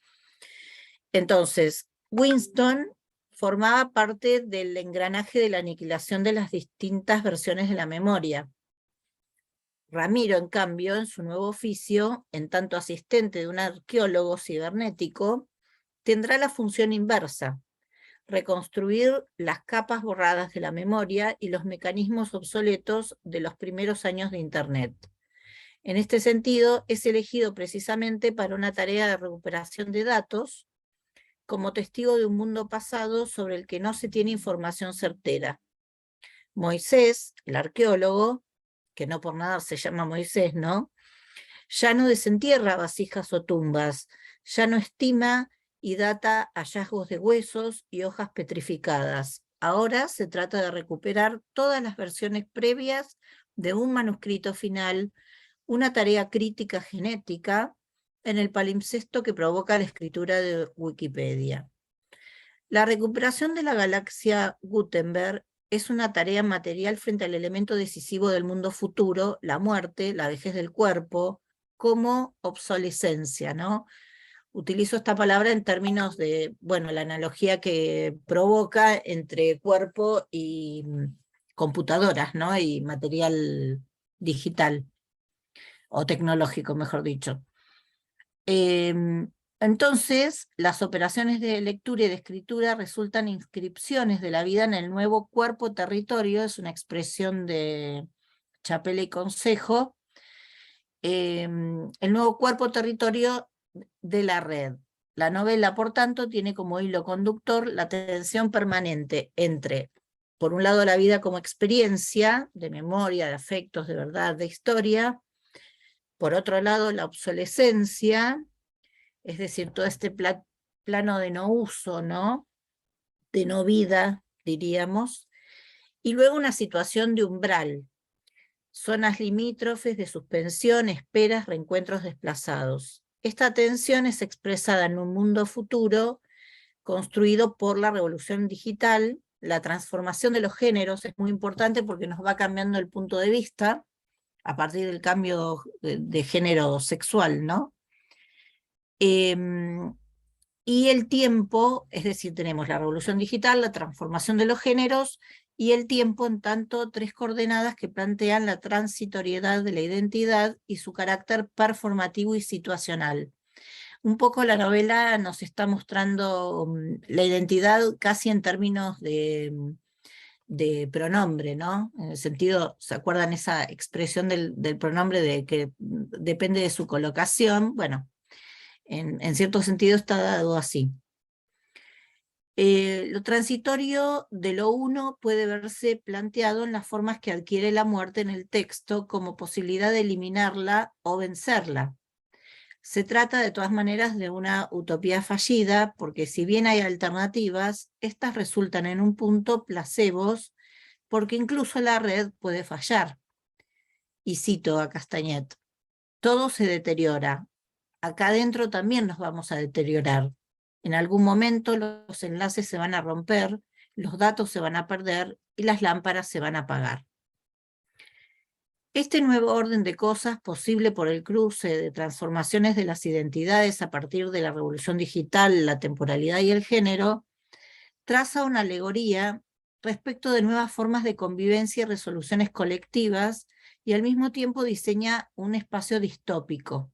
Entonces, Winston formaba parte del engranaje de la aniquilación de las distintas versiones de la memoria. Ramiro, en cambio, en su nuevo oficio, en tanto asistente de un arqueólogo cibernético, tendrá la función inversa: reconstruir las capas borradas de la memoria y los mecanismos obsoletos de los primeros años de Internet. En este sentido, es elegido precisamente para una tarea de recuperación de datos, como testigo de un mundo pasado sobre el que no se tiene información certera. Moisés, el arqueólogo, que no por nada se llama Moisés, ¿no?, ya no desentierra vasijas o tumbas, ya no estima y data hallazgos de huesos y hojas petrificadas. Ahora se trata de recuperar todas las versiones previas de un manuscrito final, una tarea crítica genética en el palimpsesto que provoca la escritura de Wikipedia. La recuperación de la galaxia Gutenberg es una tarea material frente al elemento decisivo del mundo futuro, la muerte, la vejez del cuerpo, como obsolescencia, ¿no? Utilizo esta palabra en términos de, bueno, la analogía que provoca entre cuerpo y computadoras, ¿no? Y material digital, o tecnológico, mejor dicho. Entonces, las operaciones de lectura y de escritura resultan inscripciones de la vida en el nuevo cuerpo territorio, es una expresión de Chapela y Consejo, el nuevo cuerpo territorio de la red. La novela, por tanto, tiene como hilo conductor la tensión permanente entre, por un lado, la vida como experiencia de memoria, de afectos, de verdad, de historia, por otro lado, la obsolescencia, es decir, todo este plano de no uso, ¿no? De no vida, diríamos, y luego una situación de umbral, zonas limítrofes de suspensión, esperas, reencuentros desplazados. Esta tensión es expresada en un mundo futuro construido por la revolución digital. La transformación de los géneros es muy importante porque nos va cambiando el punto de vista a partir del cambio de género sexual, ¿no? Y el tiempo, es decir, tenemos la revolución digital, la transformación de los géneros, y el tiempo en tanto tres coordenadas que plantean la transitoriedad de la identidad y su carácter performativo y situacional. Un poco la novela nos está mostrando la identidad casi en términos de pronombre, ¿no? En el sentido, ¿se acuerdan esa expresión del pronombre de que depende de su colocación? Bueno, en cierto sentido está dado así. Lo transitorio de lo uno puede verse planteado en las formas que adquiere la muerte en el texto como posibilidad de eliminarla o vencerla. Se trata de todas maneras de una utopía fallida, porque si bien hay alternativas, estas resultan en un punto placebos, porque incluso la red puede fallar. Y cito a Castañet: todo se deteriora. Acá adentro también nos vamos a deteriorar. En algún momento los enlaces se van a romper, los datos se van a perder y las lámparas se van a apagar. Este nuevo orden de cosas, posible por el cruce de transformaciones de las identidades a partir de la revolución digital, la temporalidad y el género, traza una alegoría respecto de nuevas formas de convivencia y resoluciones colectivas, y al mismo tiempo diseña un espacio distópico.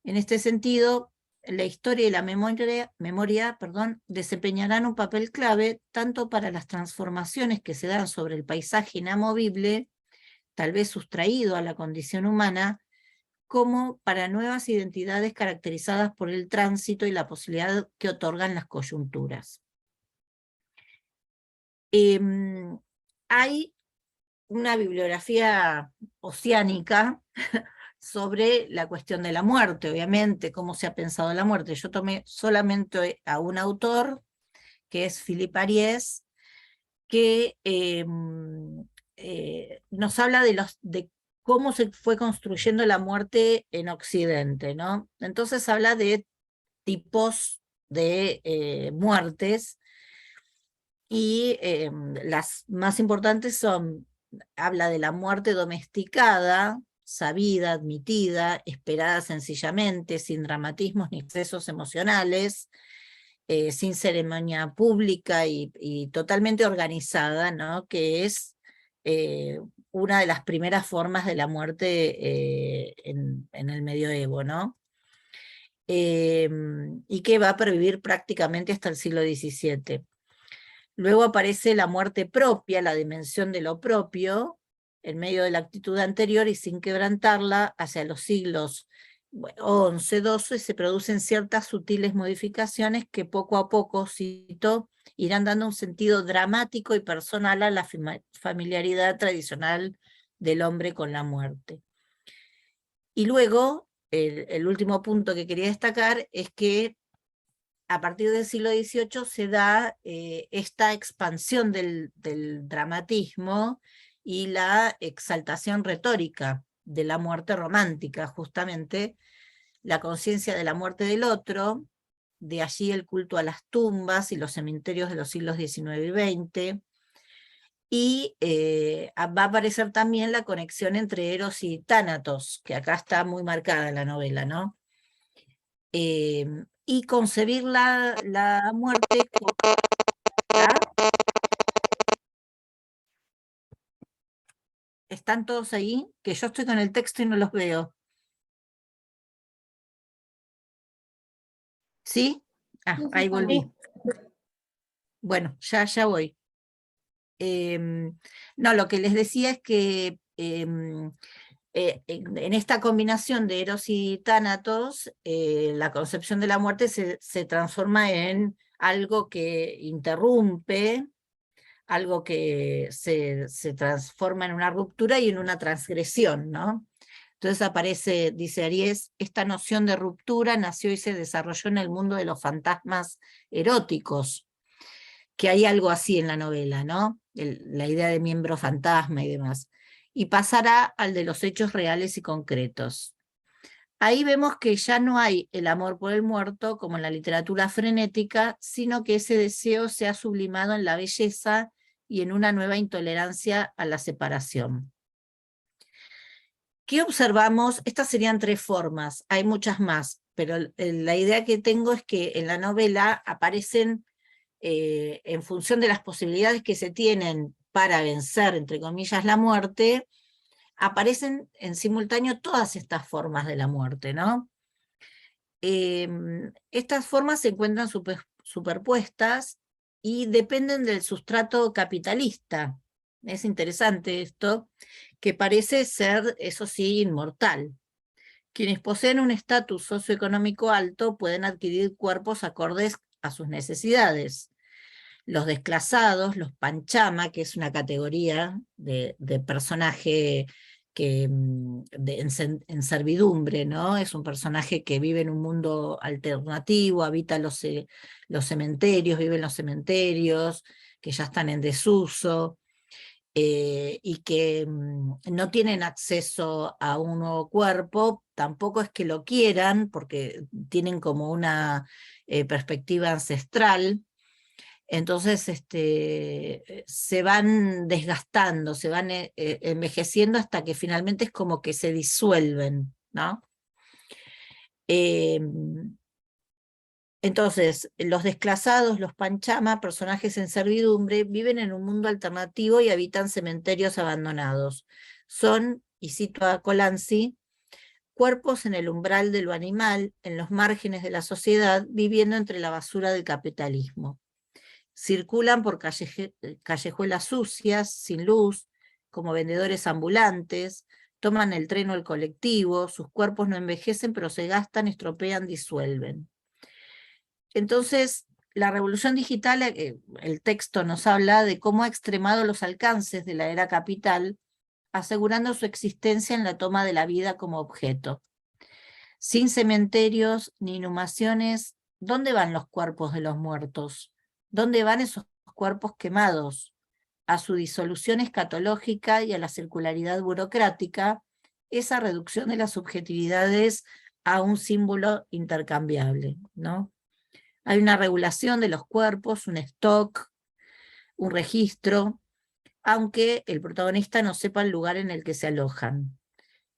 En este sentido, la historia y la memoria desempeñarán un papel clave tanto para las transformaciones que se dan sobre el paisaje inamovible, tal vez sustraído a la condición humana, como para nuevas identidades caracterizadas por el tránsito y la posibilidad que otorgan las coyunturas. Hay una bibliografía oceánica sobre la cuestión de la muerte, obviamente, cómo se ha pensado la muerte. Yo tomé solamente a un autor, que es Philippe Ariès, que nos habla de cómo se fue construyendo la muerte en Occidente, ¿no? Entonces habla de tipos de muertes, y las más importantes son, habla de la muerte domesticada, sabida, admitida, esperada sencillamente, sin dramatismos ni excesos emocionales, sin ceremonia pública y totalmente organizada, ¿no? Que es una de las primeras formas de la muerte en el medioevo, ¿no? Y que va a pervivir prácticamente hasta el siglo XVII. Luego aparece la muerte propia, la dimensión de lo propio, en medio de la actitud anterior y sin quebrantarla, hacia los siglos XI, XII, se producen ciertas sutiles modificaciones que poco a poco, cito, irán dando un sentido dramático y personal a la familiaridad tradicional del hombre con la muerte. Y luego, el último punto que quería destacar es que a partir del siglo XVIII se da esta expansión del dramatismo y la exaltación retórica de la muerte romántica, justamente la conciencia de la muerte del otro, de allí el culto a las tumbas y los cementerios de los siglos XIX y XX, y va a aparecer también la conexión entre Eros y Tánatos, que acá está muy marcada en la novela, ¿no? Y concebir la muerte como... ¿Ah? ¿Están todos ahí? Que yo estoy con el texto y no los veo. ¿Sí? Ah, Sí, sí, ahí estamos. volví. Bueno, ya voy. No, lo que les decía es que en esta combinación de Eros y Tánatos, la concepción de la muerte se transforma en algo que interrumpe, algo que se transforma en una ruptura y en una transgresión, ¿no? Entonces aparece, dice Aries, esta noción de ruptura nació y se desarrolló en el mundo de los fantasmas eróticos, que hay algo así en la novela, ¿no? La idea de miembro fantasma y demás. Y pasará al de los hechos reales y concretos. Ahí vemos que ya no hay el amor por el muerto, como en la literatura frenética, sino que ese deseo se ha sublimado en la belleza y en una nueva intolerancia a la separación. ¿Qué observamos? Estas serían 3 formas, hay muchas más, pero la idea que tengo es que en la novela aparecen, en función de las posibilidades que se tienen para vencer, entre comillas, la muerte, aparecen en simultáneo todas estas formas de la muerte, ¿no? Estas formas se encuentran superpuestas y dependen del sustrato capitalista. Es interesante esto, que parece ser, eso sí, inmortal. Quienes poseen un estatus socioeconómico alto pueden adquirir cuerpos acordes a sus necesidades. Los desclasados, los panchama, que es una categoría de personaje que, en servidumbre, ¿no? Es un personaje que vive en un mundo alternativo, habita los cementerios, vive en los cementerios, que ya están en desuso, y que no tienen acceso a un nuevo cuerpo, tampoco es que lo quieran, porque tienen como una perspectiva ancestral. Entonces se van desgastando, se van envejeciendo hasta que finalmente es como que se disuelven, ¿no? Entonces, los desclasados, los panchama, personajes en servidumbre, viven en un mundo alternativo y habitan cementerios abandonados. Son, y cito a Colanzi, cuerpos en el umbral de lo animal, en los márgenes de la sociedad, viviendo entre la basura del capitalismo. Circulan por callejuelas sucias, sin luz, como vendedores ambulantes, toman el tren o el colectivo, sus cuerpos no envejecen, pero se gastan, estropean, disuelven. Entonces, la revolución digital, el texto nos habla de cómo ha extremado los alcances de la era capital, asegurando su existencia en la toma de la vida como objeto. Sin cementerios ni inhumaciones, ¿dónde van los cuerpos de los muertos? ¿Dónde van esos cuerpos quemados? A su disolución escatológica y a la circularidad burocrática, esa reducción de las subjetividades a un símbolo intercambiable, ¿no? Hay una regulación de los cuerpos, un stock, un registro, aunque el protagonista no sepa el lugar en el que se alojan.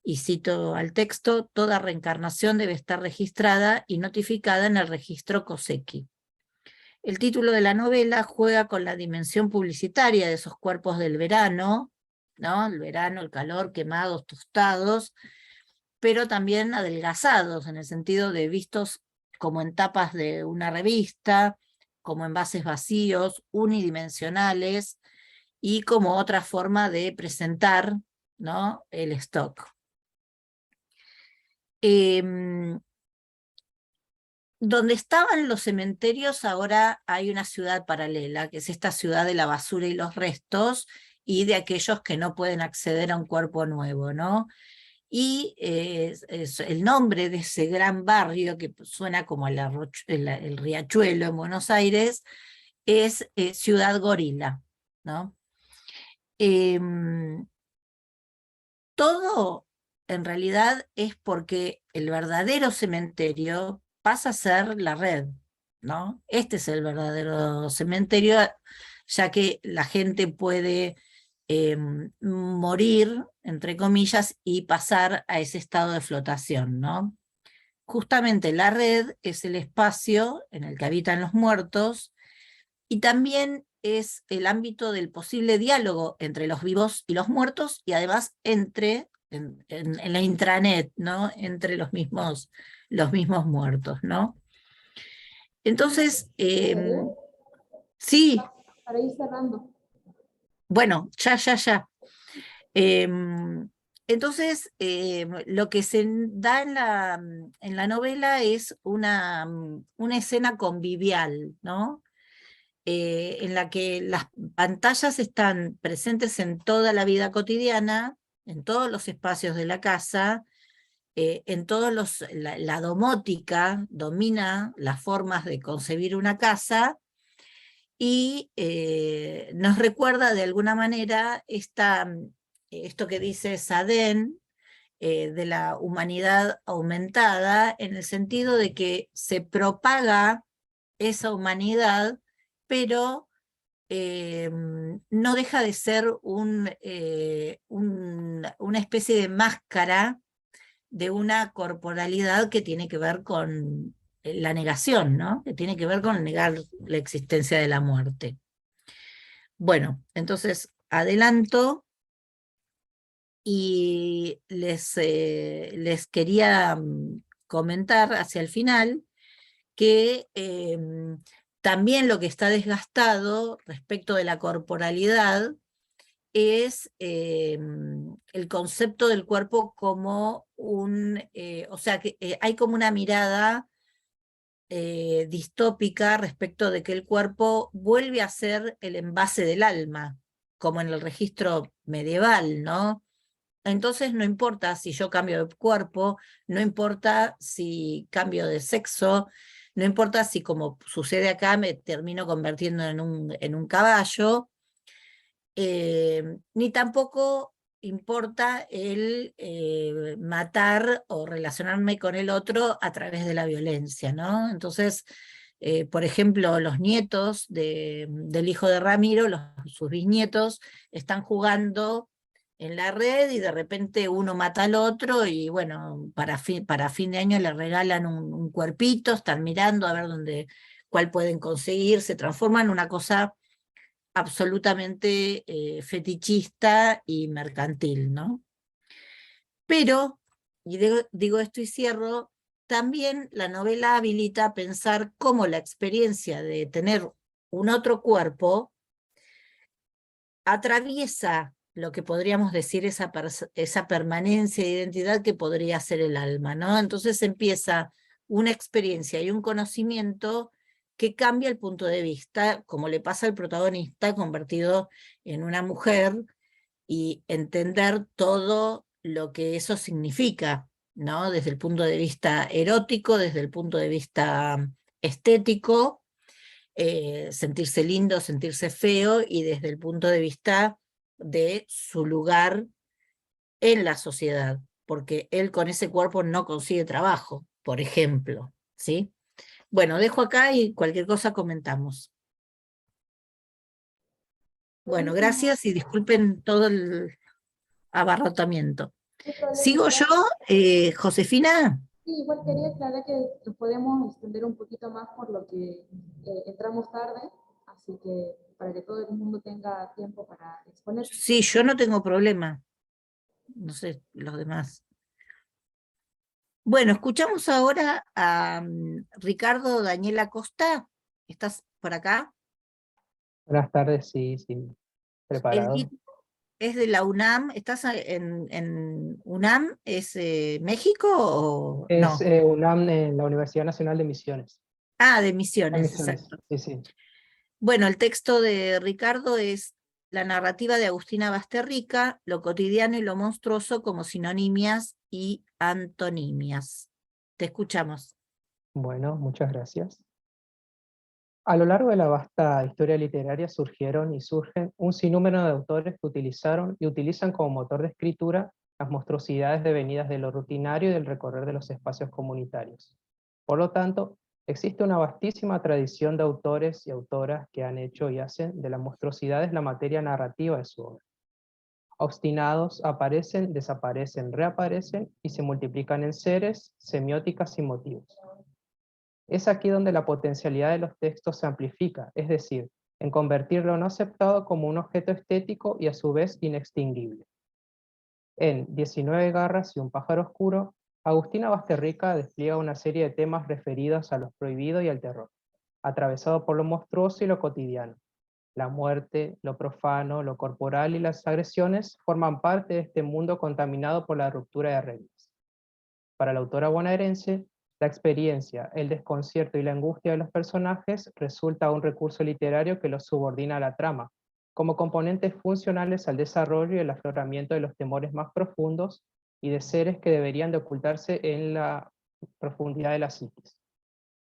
Y cito al texto, toda reencarnación debe estar registrada y notificada en el registro Koseki. El título de la novela juega con la dimensión publicitaria de esos cuerpos del verano, ¿no? El verano, el calor, quemados, tostados, pero también adelgazados, en el sentido de vistos como en tapas de una revista, como envases vacíos, unidimensionales, y como otra forma de presentar, ¿no?, el stock. Donde estaban los cementerios ahora hay una ciudad paralela, que es esta ciudad de la basura y los restos, y de aquellos que no pueden acceder a un cuerpo nuevo, ¿no? Y el nombre de ese gran barrio, que suena como el Riachuelo en Buenos Aires, es Ciudad Gorila, ¿no? Todo en realidad es porque el verdadero cementerio pasa a ser la red, ¿no? Este es el verdadero cementerio, ya que la gente puede morir, entre comillas, y pasar a ese estado de flotación, ¿no? Justamente la red es el espacio en el que habitan los muertos y también es el ámbito del posible diálogo entre los vivos y los muertos y además en la intranet, ¿no? Entre los mismos muertos, ¿no? Entonces, sí, Para ir cerrando. bueno, ya. Entonces, lo que se da en la novela es una escena convivial, ¿no? En la que las pantallas están presentes en toda la vida cotidiana, en todos los espacios de la casa, en la domótica domina las formas de concebir una casa y nos recuerda de alguna manera esto que dice Sadén, de la humanidad aumentada, en el sentido de que se propaga esa humanidad, pero no deja de ser una especie de máscara de una corporalidad que tiene que ver con la negación, ¿no? Que tiene que ver con negar la existencia de la muerte. Bueno, entonces adelanto y les quería comentar hacia el final que también lo que está desgastado respecto de la corporalidad es el concepto del cuerpo como o sea, que hay como una mirada distópica respecto de que el cuerpo vuelve a ser el envase del alma, como en el registro medieval, ¿no? Entonces no importa si yo cambio de cuerpo, no importa si cambio de sexo, no importa si, como sucede acá, me termino convirtiendo en un caballo, ni tampoco importa el matar o relacionarme con el otro a través de la violencia, ¿no? Entonces, por ejemplo, los nietos del hijo de Ramiro, sus bisnietos, están jugando en la red y de repente uno mata al otro y bueno, para fin de año le regalan un cuerpito, están mirando a ver cuál pueden conseguir, se transforma en una cosa absolutamente fetichista y mercantil, ¿no? Pero, y digo esto y cierro, también la novela habilita a pensar cómo la experiencia de tener un otro cuerpo atraviesa lo que podríamos decir esa permanencia de identidad que podría ser el alma, ¿no? Entonces empieza una experiencia y un conocimiento que cambia el punto de vista, como le pasa al protagonista convertido en una mujer, y entender todo lo que eso significa, ¿no? Desde el punto de vista erótico, desde el punto de vista estético, sentirse lindo, sentirse feo, y desde el punto de vista de su lugar en la sociedad, porque él con ese cuerpo no consigue trabajo, por ejemplo, ¿sí? Bueno, dejo acá y cualquier cosa comentamos. Bueno, Buenísimo. gracias y disculpen todo el abarrotamiento. No hay problema. ¿Sigo yo, Josefina? Sí, igual quería aclarar que nos podemos extender un poquito más por lo que entramos tarde, así que para que todo el mundo tenga tiempo para exponer. Sí, yo no tengo problema. No sé, los demás. Bueno, escuchamos ahora a Ricardo Daniel Acosta. ¿Estás por acá? Buenas tardes, sí, El preparado. título es de la UNAM. ¿Estás en UNAM? ¿Es México o Es no? UNAM, en la Universidad Nacional de Misiones. Ah, de Misiones, Misiones, exacto. sí, sí. Bueno, el texto de Ricardo es la narrativa de Agustina Basterrica, lo cotidiano y lo monstruoso como sinonimias y antonimias. Te escuchamos. Bueno, muchas gracias. A lo largo de la vasta historia literaria surgieron y surgen un sinnúmero de autores que utilizaron y utilizan como motor de escritura las monstruosidades devenidas de lo rutinario y del recorrer de los espacios comunitarios. Por lo tanto, Existe una vastísima tradición de autores y autoras que han hecho y hacen de las monstruosidades la materia narrativa de su obra. Obstinados, aparecen, desaparecen, reaparecen y se multiplican en seres, semióticas y motivos. Es aquí donde la potencialidad de los textos se amplifica, es decir, en convertir lo no aceptado como un objeto estético y a su vez inextinguible. En 19 garras y un pájaro oscuro, Agustina Basterrica despliega una serie de temas referidos a lo prohibido y al terror, atravesado por lo monstruoso y lo cotidiano. La muerte, lo profano, lo corporal y las agresiones forman parte de este mundo contaminado por la ruptura de reglas. Para la autora bonaerense, la experiencia, el desconcierto y la angustia de los personajes resulta un recurso literario que los subordina a la trama, como componentes funcionales al desarrollo y el afloramiento de los temores más profundos y de seres que deberían de ocultarse en la profundidad de la psiquis.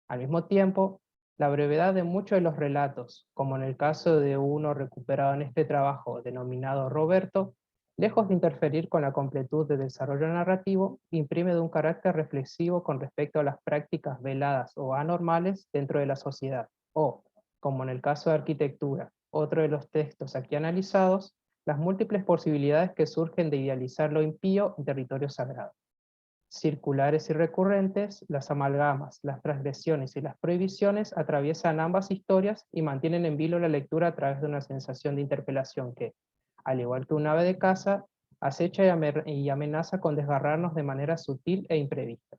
Al mismo tiempo, la brevedad de muchos de los relatos, como en el caso de uno recuperado en este trabajo denominado Roberto, lejos de interferir con la completud de desarrollo narrativo, imprime de un carácter reflexivo con respecto a las prácticas veladas o anormales dentro de la sociedad, o, como en el caso de arquitectura, otro de los textos aquí analizados, las múltiples posibilidades que surgen de idealizar lo impío en territorio sagrado. Circulares y recurrentes, las amalgamas, las transgresiones y las prohibiciones atraviesan ambas historias y mantienen en vilo la lectura a través de una sensación de interpelación que, al igual que un ave de caza, acecha y amenaza con desgarrarnos de manera sutil e imprevista.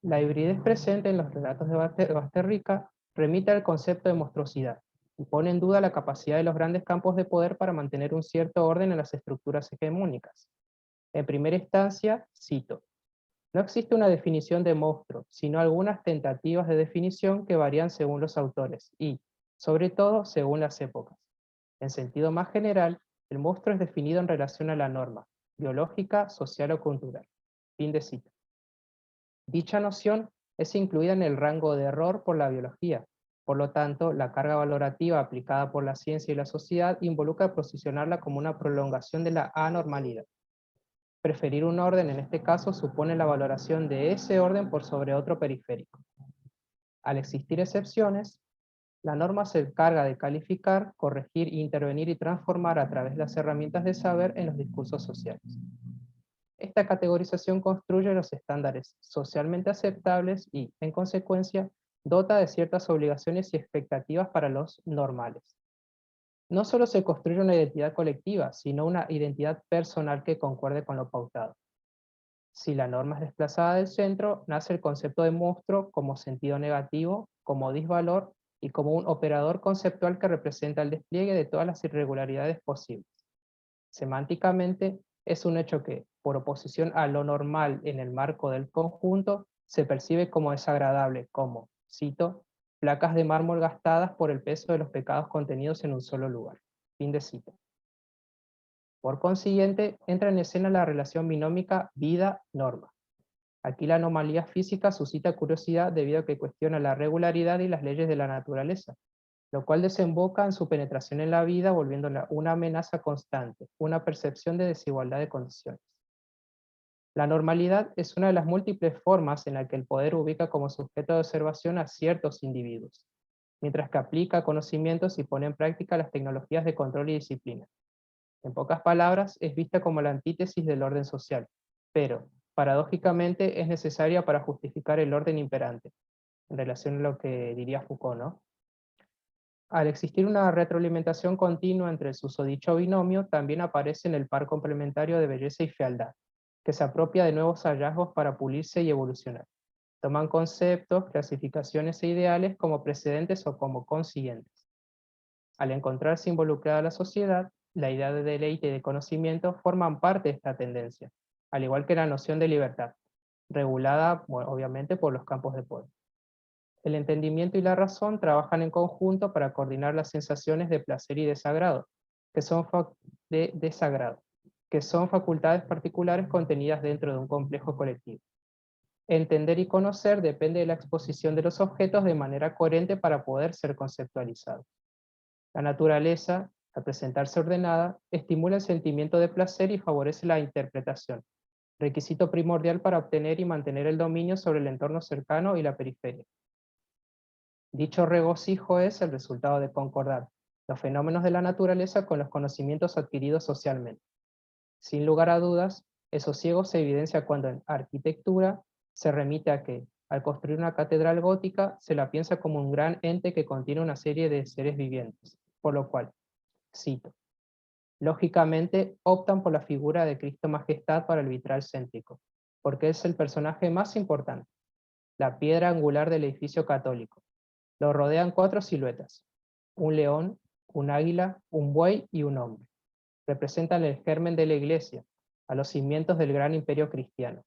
La hibridez presente en los relatos de Basterrica remite al concepto de monstruosidad y pone en duda la capacidad de los grandes campos de poder para mantener un cierto orden en las estructuras hegemónicas. En primera instancia, cito, no existe una definición de monstruo, sino algunas tentativas de definición que varían según los autores y, sobre todo, según las épocas. En sentido más general, el monstruo es definido en relación a la norma, biológica, social o cultural. Fin de cita. Dicha noción es incluida en el rango de error por la biología. Por lo tanto, la carga valorativa aplicada por la ciencia y la sociedad involucra posicionarla como una prolongación de la anormalidad. Preferir un orden en este caso supone la valoración de ese orden por sobre otro periférico. Al existir excepciones, la norma se encarga de calificar, corregir, intervenir y transformar a través de las herramientas de saber en los discursos sociales. Esta categorización construye los estándares socialmente aceptables y, en consecuencia, dota de ciertas obligaciones y expectativas para los normales. No solo se construye una identidad colectiva, sino una identidad personal que concuerde con lo pautado. Si la norma es desplazada del centro, nace el concepto de monstruo como sentido negativo, como disvalor y como un operador conceptual que representa el despliegue de todas las irregularidades posibles. Semánticamente, es un hecho que, por oposición a lo normal en el marco del conjunto, se percibe como desagradable, como, cito, placas de mármol gastadas por el peso de los pecados contenidos en un solo lugar. Fin de cita. Por consiguiente, entra en escena la relación binómica vida-norma. Aquí la anomalía física suscita curiosidad debido a que cuestiona la regularidad y las leyes de la naturaleza, lo cual desemboca en su penetración en la vida, volviéndola una amenaza constante, una percepción de desigualdad de condiciones. La normalidad es una de las múltiples formas en la que el poder ubica como sujeto de observación a ciertos individuos, mientras que aplica conocimientos y pone en práctica las tecnologías de control y disciplina. En pocas palabras, es vista como la antítesis del orden social, pero, paradójicamente, es necesaria para justificar el orden imperante, en relación a lo que diría Foucault, ¿no? Al existir una retroalimentación continua entre el susodicho binomio, también aparece en el par complementario de belleza y fealdad, que se apropia de nuevos hallazgos para pulirse y evolucionar. Toman conceptos, clasificaciones e ideales como precedentes o como consiguientes. Al encontrarse involucrada la sociedad, la idea de deleite y de conocimiento forman parte de esta tendencia, al igual que la noción de libertad, regulada, bueno, obviamente por los campos de poder. El entendimiento y la razón trabajan en conjunto para coordinar las sensaciones de placer y desagrado, que son facultades particulares contenidas dentro de un complejo colectivo. Entender y conocer depende de la exposición de los objetos de manera coherente para poder ser conceptualizados. La naturaleza, al presentarse ordenada, estimula el sentimiento de placer y favorece la interpretación, requisito primordial para obtener y mantener el dominio sobre el entorno cercano y la periferia. Dicho regocijo es el resultado de concordar los fenómenos de la naturaleza con los conocimientos adquiridos socialmente. Sin lugar a dudas, el sosiego se evidencia cuando en arquitectura se remite a que, al construir una catedral gótica, se la piensa como un gran ente que contiene una serie de seres vivientes, por lo cual, cito, lógicamente optan por la figura de Cristo Majestad para el vitral céntrico, porque es el personaje más importante, la piedra angular del edificio católico. Lo rodean 4 siluetas, un león, un águila, un buey y un hombre. Representan el germen de la iglesia, a los cimientos del gran imperio cristiano.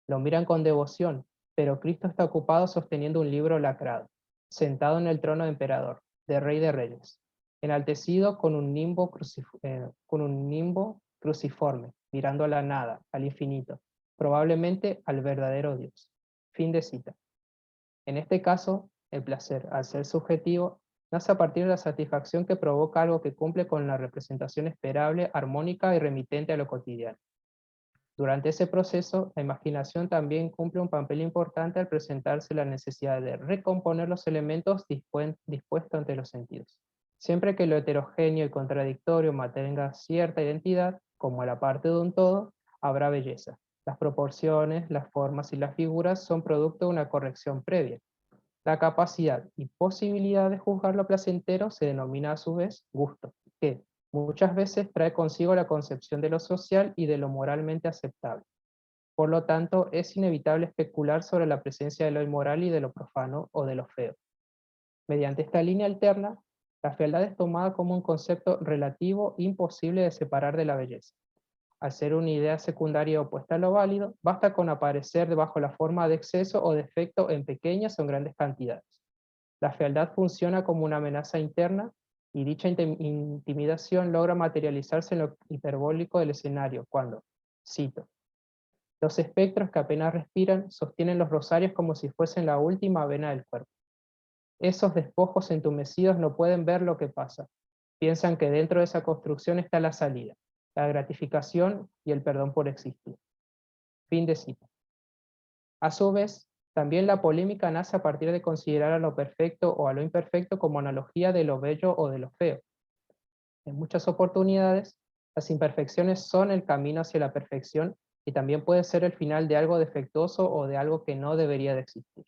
Lo miran con devoción, pero Cristo está ocupado sosteniendo un libro lacrado, sentado en el trono de emperador, de rey de reyes, enaltecido con un nimbo cruciforme, mirando a la nada, al infinito, probablemente al verdadero Dios. Fin de cita. En este caso, el placer, al ser subjetivo, nace a partir de la satisfacción que provoca algo que cumple con la representación esperable, armónica y remitente a lo cotidiano. Durante ese proceso, la imaginación también cumple un papel importante al presentarse la necesidad de recomponer los elementos dispuestos ante los sentidos. Siempre que lo heterogéneo y contradictorio mantenga cierta identidad, como la parte de un todo, habrá belleza. Las proporciones, las formas y las figuras son producto de una corrección previa. La capacidad y posibilidad de juzgar lo placentero se denomina a su vez gusto, que muchas veces trae consigo la concepción de lo social y de lo moralmente aceptable. Por lo tanto, es inevitable especular sobre la presencia de lo inmoral y de lo profano o de lo feo. Mediante esta línea alterna, la fealdad es tomada como un concepto relativo imposible de separar de la belleza. Al ser una idea secundaria opuesta a lo válido, basta con aparecer bajo la forma de exceso o defecto en pequeñas o en grandes cantidades. La fealdad funciona como una amenaza interna y dicha intimidación logra materializarse en lo hiperbólico del escenario cuando, cito, los espectros que apenas respiran sostienen los rosarios como si fuesen la última vena del cuerpo. Esos despojos entumecidos no pueden ver lo que pasa. Piensan que dentro de esa construcción está la salida, la gratificación y el perdón por existir. Fin de cita. A su vez, también la polémica nace a partir de considerar a lo perfecto o a lo imperfecto como analogía de lo bello o de lo feo. En muchas oportunidades, las imperfecciones son el camino hacia la perfección y también puede ser el final de algo defectuoso o de algo que no debería de existir.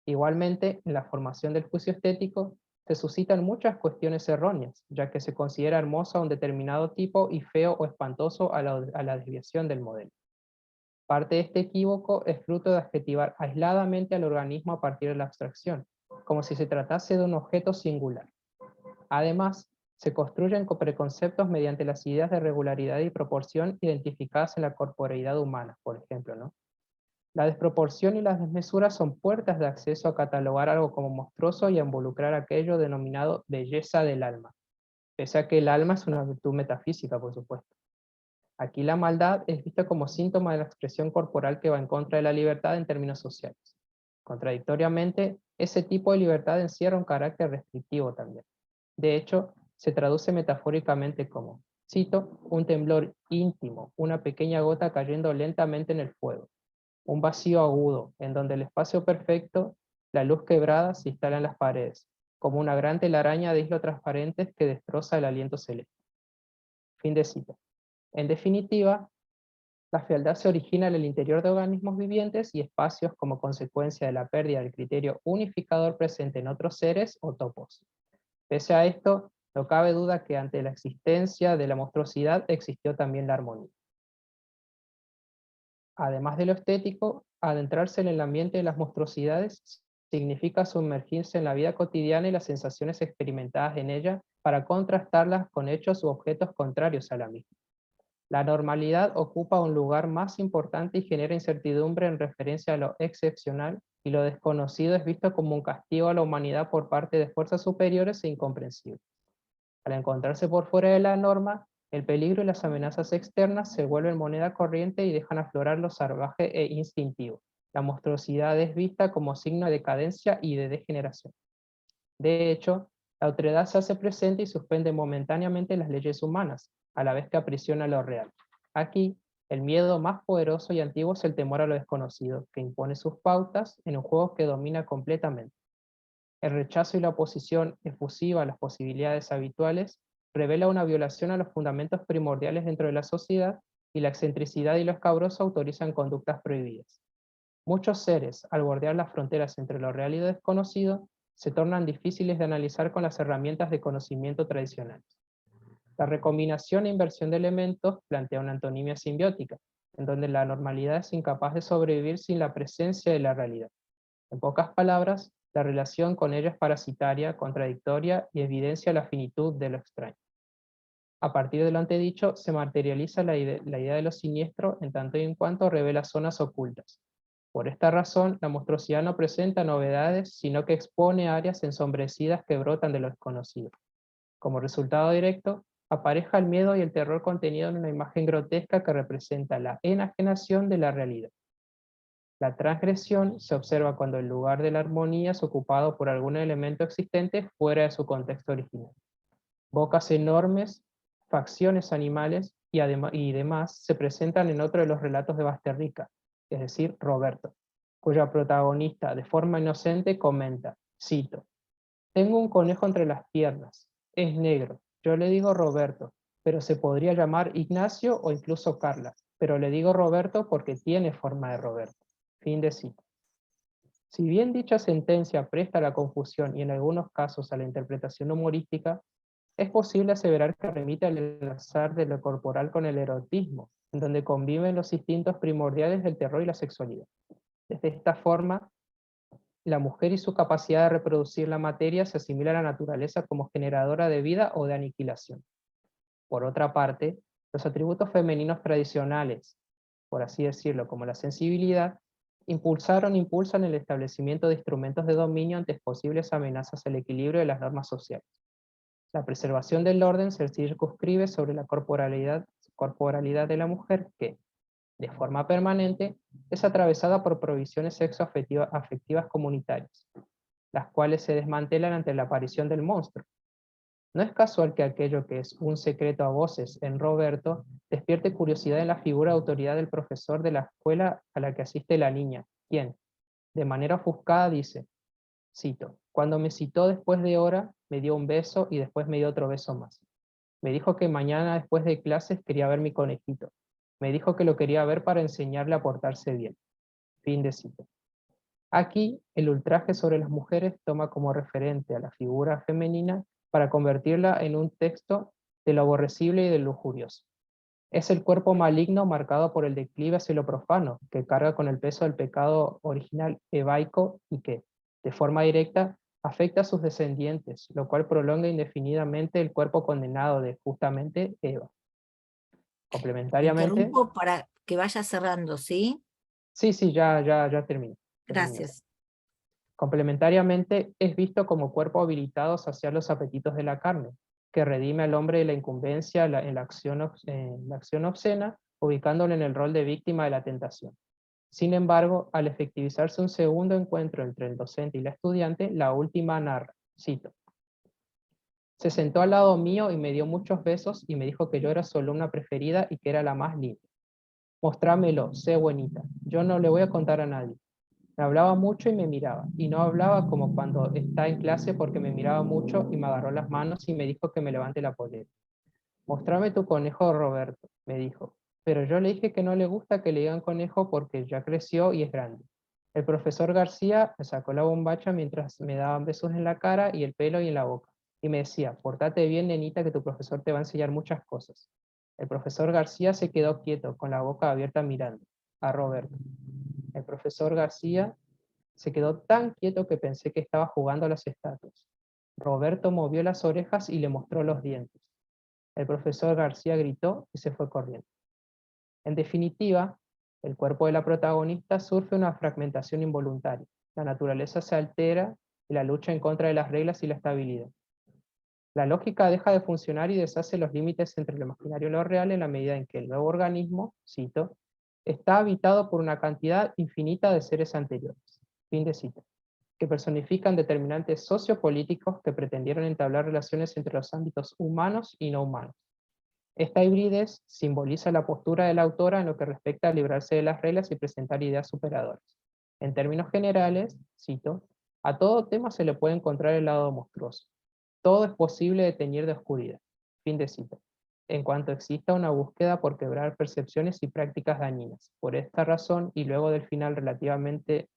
Igualmente, en la formación del juicio estético, se suscitan muchas cuestiones erróneas, ya que se considera hermoso a un determinado tipo y feo o espantoso a la desviación del modelo. Parte de este equívoco es fruto de adjetivar aisladamente al organismo a partir de la abstracción, como si se tratase de un objeto singular. Además, se construyen preconceptos mediante las ideas de regularidad y proporción identificadas en la corporeidad humana, por ejemplo, ¿no? La desproporción y las desmesuras son puertas de acceso a catalogar algo como monstruoso y a involucrar aquello denominado belleza del alma, pese a que el alma es una virtud metafísica, por supuesto. Aquí la maldad es vista como síntoma de la expresión corporal que va en contra de la libertad en términos sociales. Contradictoriamente, ese tipo de libertad encierra un carácter restrictivo también. De hecho, se traduce metafóricamente como, cito, un temblor íntimo, una pequeña gota cayendo lentamente en el fuego. Un vacío agudo, en donde el espacio perfecto, la luz quebrada se instala en las paredes, como una gran telaraña de hilo transparentes que destroza el aliento celeste. Fin de cita. En definitiva, la fealdad se origina en el interior de organismos vivientes y espacios como consecuencia de la pérdida del criterio unificador presente en otros seres o topos. Pese a esto, no cabe duda que ante la existencia de la monstruosidad existió también la armonía. Además de lo estético, adentrarse en el ambiente de las monstruosidades significa sumergirse en la vida cotidiana y las sensaciones experimentadas en ella para contrastarlas con hechos u objetos contrarios a la misma. La normalidad ocupa un lugar más importante y genera incertidumbre en referencia a lo excepcional, y lo desconocido es visto como un castigo a la humanidad por parte de fuerzas superiores e incomprensibles. Al encontrarse por fuera de la norma, el peligro y las amenazas externas se vuelven moneda corriente y dejan aflorar lo salvaje e instintivo. La monstruosidad es vista como signo de decadencia y de degeneración. De hecho, la otredad se hace presente y suspende momentáneamente las leyes humanas, a la vez que aprisiona lo real. Aquí, El miedo más poderoso y antiguo es el temor a lo desconocido, que impone sus pautas en un juego que domina completamente. El rechazo y la oposición efusiva a las posibilidades habituales revela una violación a los fundamentos primordiales dentro de la sociedad, y la excentricidad y lo escabroso autorizan conductas prohibidas. Muchos seres, al bordear las fronteras entre lo real y lo desconocido, se tornan difíciles de analizar con las herramientas de conocimiento tradicionales. La recombinación e inversión de elementos plantea una antonimia simbiótica, en donde la normalidad es incapaz de sobrevivir sin la presencia de la realidad. En pocas palabras, la relación con ella es parasitaria, contradictoria y evidencia la finitud de lo extraño. A partir de lo antedicho, se materializa la idea de lo siniestro en tanto y en cuanto revela zonas ocultas. Por esta razón, la monstruosidad no presenta novedades, sino que expone áreas ensombrecidas que brotan de lo desconocido. Como resultado directo, apareja el miedo y el terror contenido en una imagen grotesca que representa la enajenación de la realidad. La transgresión se observa cuando el lugar de la armonía es ocupado por algún elemento existente fuera de su contexto original. Bocas enormes, facciones animales y demás se presentan en otro de los relatos de Basterrica, es decir, Roberto, cuya protagonista, de forma inocente, comenta, cito: «Tengo un conejo entre las piernas, es negro, yo le digo Roberto, pero se podría llamar Ignacio o incluso Carla, pero le digo Roberto porque tiene forma de Roberto». Fin de cita. Si bien dicha sentencia presta a la confusión y en algunos casos a la interpretación humorística, es posible aseverar que remite al enlazar de lo corporal con el erotismo, en donde conviven los instintos primordiales del terror y la sexualidad. Desde esta forma, la mujer y su capacidad de reproducir la materia se asimila a la naturaleza como generadora de vida o de aniquilación. Por otra parte, los atributos femeninos tradicionales, por así decirlo, como la sensibilidad, impulsan el establecimiento de instrumentos de dominio ante posibles amenazas al equilibrio de las normas sociales. La preservación del orden se circunscribe sobre la corporalidad de la mujer que, de forma permanente, es atravesada por provisiones sexoafectivas comunitarias, las cuales se desmantelan ante la aparición del monstruo. No es casual que aquello que es un secreto a voces en Roberto despierte curiosidad en la figura de autoridad del profesor de la escuela a la que asiste la niña, quien, de manera ofuscada, dice, cito: «Cuando me citó después de hora, me dio un beso y después me dio otro beso más. Me dijo que mañana después de clases quería ver mi conejito. Me dijo que lo quería ver para enseñarle a portarse bien». Fin de cita. Aquí, el ultraje sobre las mujeres toma como referente a la figura femenina para convertirla en un texto de lo aborrecible y de lo lujurioso. Es el cuerpo maligno marcado por el declive hacia lo profano, que carga con el peso del pecado original ebaico y que, de forma directa, afecta a sus descendientes, lo cual prolonga indefinidamente el cuerpo condenado de, justamente, Eva. Complementariamente... Interrumpo para que vaya cerrando, ¿sí? Sí, ya termino. Gracias. Complementariamente, es visto como cuerpo habilitado a saciar los apetitos de la carne, que redime al hombre de la incumbencia en la acción obscena, ubicándolo en el rol de víctima de la tentación. Sin embargo, al efectivizarse un segundo encuentro entre el docente y la estudiante, la última narra, cito: «Se sentó al lado mío y me dio muchos besos y me dijo que yo era su alumna preferida y que era la más linda. Mostrámelo, sé buenita, yo no le voy a contar a nadie. Me hablaba mucho y me miraba, y no hablaba como cuando está en clase porque me miraba mucho y me agarró las manos y me dijo que me levante la polera. Mostrame tu conejo, Roberto», me dijo, pero yo le dije que no le gusta que le digan conejo porque ya creció y es grande. El profesor García me sacó la bombacha mientras me daban besos en la cara y el pelo y en la boca, y me decía: «Portate bien, nenita, que tu profesor te va a enseñar muchas cosas». El profesor García se quedó quieto, con la boca abierta mirando a Roberto. El profesor García se quedó tan quieto que pensé que estaba jugando a las estatuas. Roberto movió las orejas y le mostró los dientes. El profesor García gritó y se fue corriendo. En definitiva, el cuerpo de la protagonista sufre una fragmentación involuntaria. La naturaleza se altera y la lucha en contra de las reglas y la estabilidad. La lógica deja de funcionar y deshace los límites entre lo imaginario y lo real en la medida en que el nuevo organismo, cito, está habitado por una cantidad infinita de seres anteriores. Fin de cita. Que personifican determinantes sociopolíticos que pretendieron entablar relaciones entre los ámbitos humanos y no humanos. Esta hibridez simboliza la postura de la autora en lo que respecta a librarse de las reglas y presentar ideas superadoras. En términos generales, cito, a todo tema se le puede encontrar el lado monstruoso. Todo es posible de teñir de oscuridad. Fin de cita. En cuanto exista una búsqueda por quebrar percepciones y prácticas dañinas. Por esta razón, y luego del final relativamente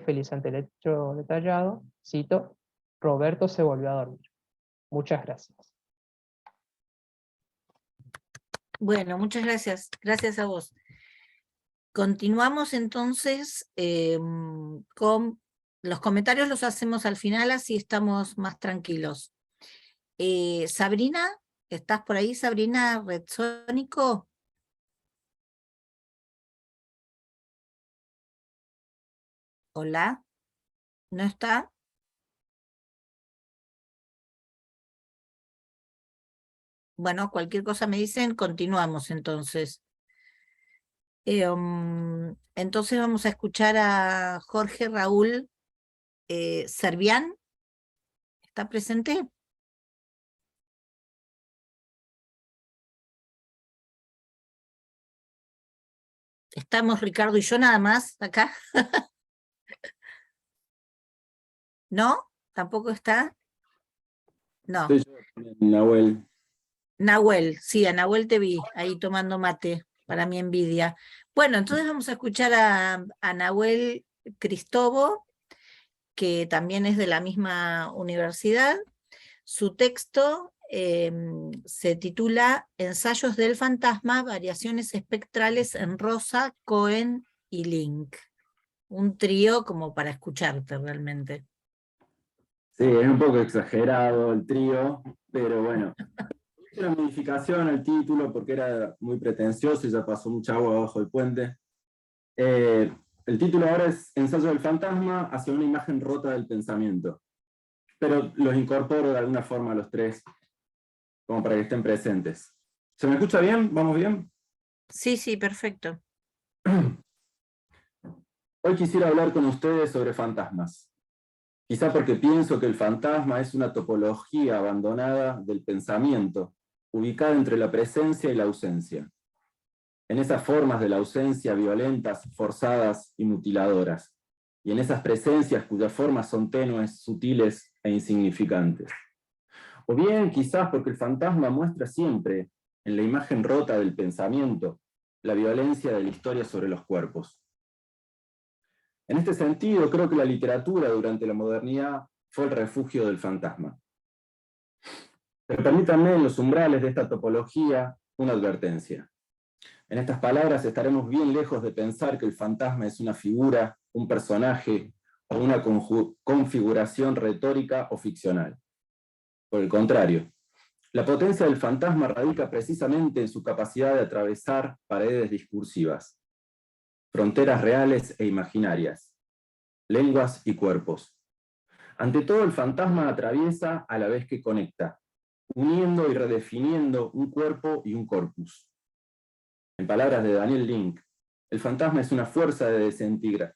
feliz ante el hecho detallado, cito, Roberto se volvió a dormir. Muchas gracias. Bueno, muchas gracias. Gracias a vos. Continuamos entonces con los comentarios, los hacemos al final, así estamos más tranquilos. Sabrina, ¿estás por ahí, Sabrina Redsónico? Hola, ¿no está? Bueno, cualquier cosa me dicen, continuamos entonces. Entonces vamos a escuchar a Jorge Raúl Servián. ¿Está presente? Estamos Ricardo y yo nada más acá. ¿No? ¿Tampoco está? No. Soy yo, Nahuel. Nahuel, sí, a Nahuel te vi ahí tomando mate, para mi envidia. Bueno, entonces vamos a escuchar a Nahuel Cristobo, que también es de la misma universidad. Su texto se titula Ensayos del fantasma, variaciones espectrales en Rosa, Cohen y Link. Un trío como para escucharte realmente. Sí, es un poco exagerado el trío, pero bueno. Hice una modificación al título porque era muy pretencioso y ya pasó mucha agua abajo del puente. El título ahora es Ensayo del fantasma hacia una imagen rota del pensamiento. Pero los incorporo de alguna forma a los tres, como para que estén presentes. ¿Se me escucha bien? ¿Vamos bien? Sí, sí, perfecto. Hoy quisiera hablar con ustedes sobre fantasmas. Quizá porque pienso que el fantasma es una topología abandonada del pensamiento, ubicada entre la presencia y la ausencia. En esas formas de la ausencia violentas, forzadas y mutiladoras. Y en esas presencias cuyas formas son tenues, sutiles e insignificantes. O bien, quizás porque el fantasma muestra siempre, en la imagen rota del pensamiento, la violencia de la historia sobre los cuerpos. En este sentido, creo que la literatura durante la modernidad fue el refugio del fantasma. Pero permítanme, en los umbrales de esta topología, una advertencia. En estas palabras estaremos bien lejos de pensar que el fantasma es una figura, un personaje o una configuración retórica o ficcional. Por el contrario, la potencia del fantasma radica precisamente en su capacidad de atravesar paredes discursivas, fronteras reales e imaginarias, lenguas y cuerpos. Ante todo, el fantasma atraviesa a la vez que conecta, uniendo y redefiniendo un cuerpo y un corpus. En palabras de Daniel Link, el fantasma es una fuerza de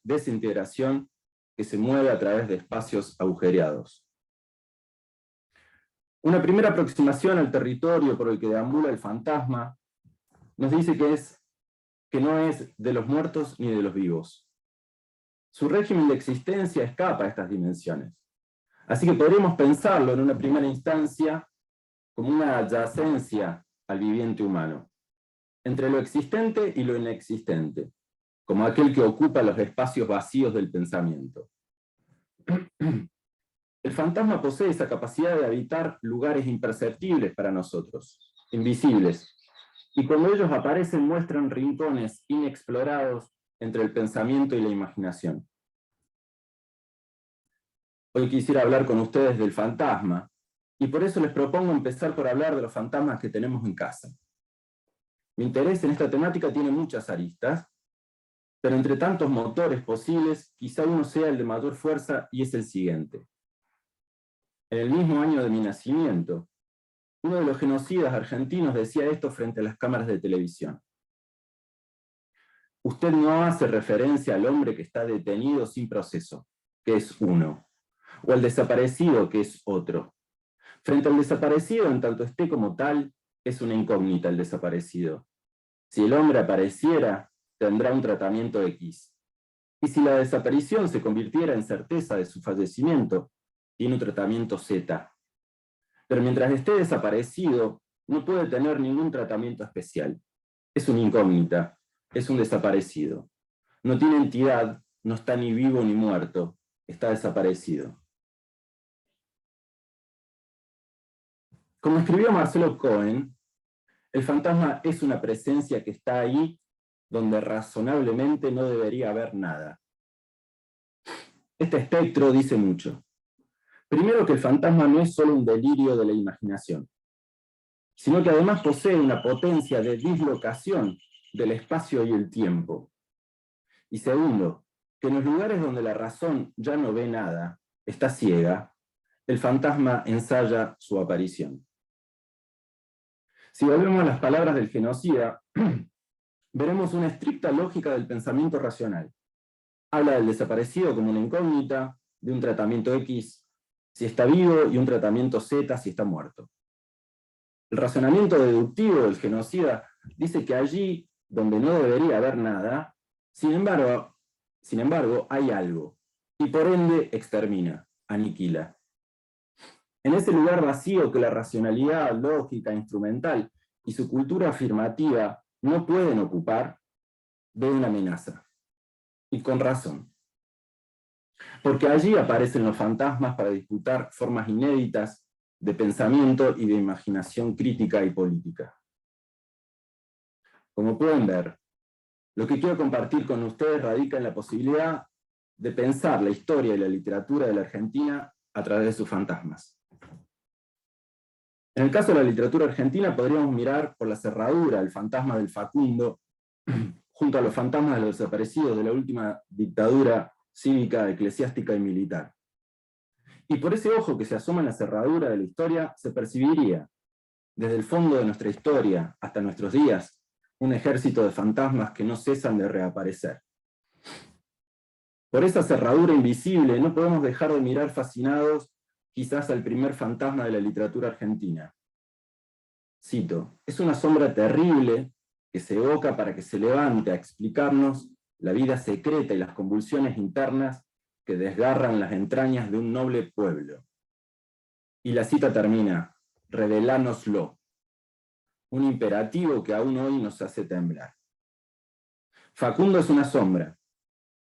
desintegración que se mueve a través de espacios agujereados. Una primera aproximación al territorio por el que deambula el fantasma nos dice que no es de los muertos ni de los vivos. Su régimen de existencia escapa a estas dimensiones. Así que podríamos pensarlo en una primera instancia como una adyacencia al viviente humano, entre lo existente y lo inexistente, como aquel que ocupa los espacios vacíos del pensamiento. El fantasma posee esa capacidad de habitar lugares imperceptibles para nosotros, invisibles, y cuando ellos aparecen muestran rincones inexplorados entre el pensamiento y la imaginación. Hoy quisiera hablar con ustedes del fantasma, y por eso les propongo empezar por hablar de los fantasmas que tenemos en casa. Mi interés en esta temática tiene muchas aristas, pero entre tantos motores posibles, quizá uno sea el de mayor fuerza y es el siguiente. En el mismo año de mi nacimiento, uno de los genocidas argentinos decía esto frente a las cámaras de televisión. Usted no hace referencia al hombre que está detenido sin proceso, que es uno, o al desaparecido, que es otro. Frente al desaparecido, en tanto esté como tal, es una incógnita el desaparecido. Si el hombre apareciera, tendrá un tratamiento X. Y si la desaparición se convirtiera en certeza de su fallecimiento, tiene un tratamiento Z. Pero mientras esté desaparecido, no puede tener ningún tratamiento especial. Es una incógnita, es un desaparecido. No tiene entidad, no está ni vivo ni muerto, está desaparecido. Como escribió Marcelo Cohen, el fantasma es una presencia que está ahí donde razonablemente no debería haber nada. Este espectro dice mucho. Primero, que el fantasma no es solo un delirio de la imaginación, sino que además posee una potencia de dislocación del espacio y el tiempo. Y segundo, que en los lugares donde la razón ya no ve nada, está ciega, el fantasma ensaya su aparición. Si volvemos a las palabras del genocida, veremos una estricta lógica del pensamiento racional. Habla del desaparecido como una incógnita, de un tratamiento X si está vivo y un tratamiento Z si está muerto. El razonamiento deductivo del genocida dice que allí donde no debería haber nada, sin embargo hay algo, y por ende extermina, aniquila. En ese lugar vacío que la racionalidad lógica, instrumental y su cultura afirmativa no pueden ocupar, ve una amenaza. Y con razón. Porque allí aparecen los fantasmas para disputar formas inéditas de pensamiento y de imaginación crítica y política. Como pueden ver, lo que quiero compartir con ustedes radica en la posibilidad de pensar la historia y la literatura de la Argentina a través de sus fantasmas. En el caso de la literatura argentina podríamos mirar por la cerradura el fantasma del Facundo, junto a los fantasmas de los desaparecidos de la última dictadura cívica, eclesiástica y militar. Y por ese ojo que se asoma en la cerradura de la historia, se percibiría, desde el fondo de nuestra historia hasta nuestros días, un ejército de fantasmas que no cesan de reaparecer. Por esa cerradura invisible no podemos dejar de mirar fascinados quizás al primer fantasma de la literatura argentina. Cito, es una sombra terrible que se evoca para que se levante a explicarnos la vida secreta y las convulsiones internas que desgarran las entrañas de un noble pueblo. Y la cita termina, revelánoslo, un imperativo que aún hoy nos hace temblar. Facundo es una sombra,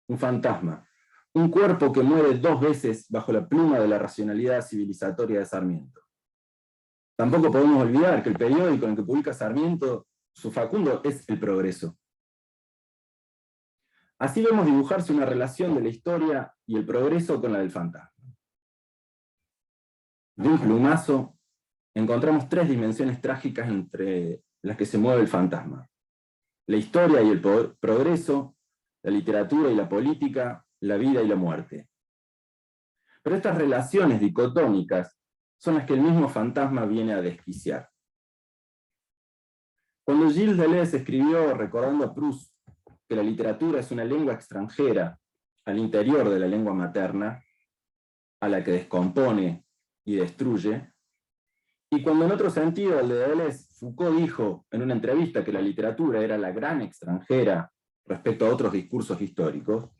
un fantasma, un cuerpo que muere 2 veces bajo la pluma de la racionalidad civilizatoria de Sarmiento. Tampoco podemos olvidar que el periódico en el que publica Sarmiento, su Facundo, es El Progreso. Así vemos dibujarse una relación de la historia y el progreso con la del fantasma. De un plumazo, encontramos 3 dimensiones trágicas entre las que se mueve el fantasma. La historia y el progreso, la literatura y la política, la vida y la muerte. Pero estas relaciones dicotómicas son las que el mismo fantasma viene a desquiciar. Cuando Gilles Deleuze escribió, recordando a Proust, que la literatura es una lengua extranjera al interior de la lengua materna, a la que descompone y destruye, y cuando en otro sentido el de Deleuze, Foucault dijo en una entrevista que la literatura era la gran extranjera respecto a otros discursos históricos,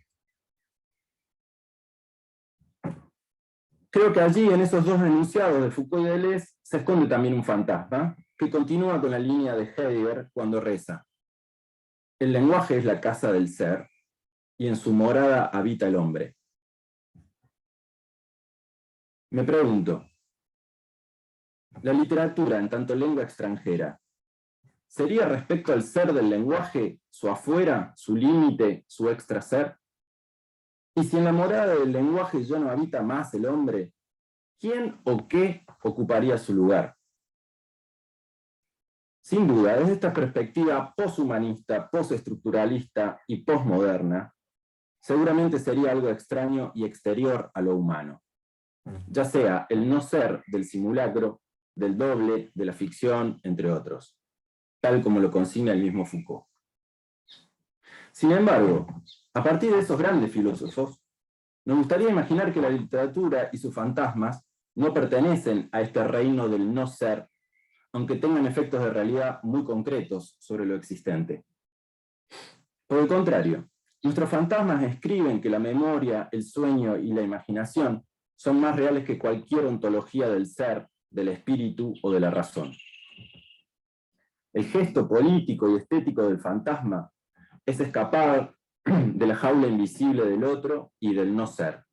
creo que allí, en esos 2 enunciados de Foucault y Deleuze, se esconde también un fantasma, que continúa con la línea de Heidegger cuando reza. El lenguaje es la casa del ser, y en su morada habita el hombre. Me pregunto, ¿la literatura, en tanto lengua extranjera, sería respecto al ser del lenguaje su afuera, su límite, su extraser? Y si en la morada del lenguaje ya no habita más el hombre, ¿quién o qué ocuparía su lugar? Sin duda, desde esta perspectiva poshumanista, postestructuralista y posmoderna, seguramente sería algo extraño y exterior a lo humano, ya sea el no ser del simulacro, del doble, de la ficción, entre otros, tal como lo consigna el mismo Foucault. Sin embargo, a partir de esos grandes filósofos, nos gustaría imaginar que la literatura y sus fantasmas no pertenecen a este reino del no ser, aunque tengan efectos de realidad muy concretos sobre lo existente. Por el contrario, nuestros fantasmas escriben que la memoria, el sueño y la imaginación son más reales que cualquier ontología del ser, del espíritu o de la razón. El gesto político y estético del fantasma es escapar de la jaula invisible del otro y del no ser.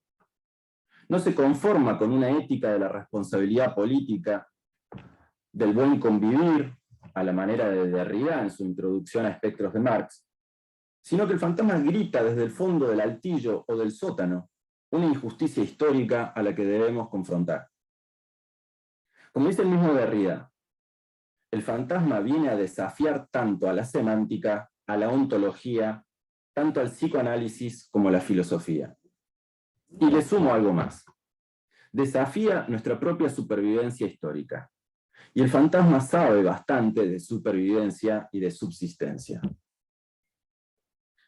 No se conforma con una ética de la responsabilidad política, del buen convivir, a la manera de Derrida en su introducción a Espectros de Marx, sino que el fantasma grita desde el fondo del altillo o del sótano una injusticia histórica a la que debemos confrontar. Como dice el mismo Derrida, el fantasma viene a desafiar tanto a la semántica, a la ontología, tanto al psicoanálisis como a la filosofía. Y le sumo algo más. Desafía nuestra propia supervivencia histórica. Y el fantasma sabe bastante de supervivencia y de subsistencia.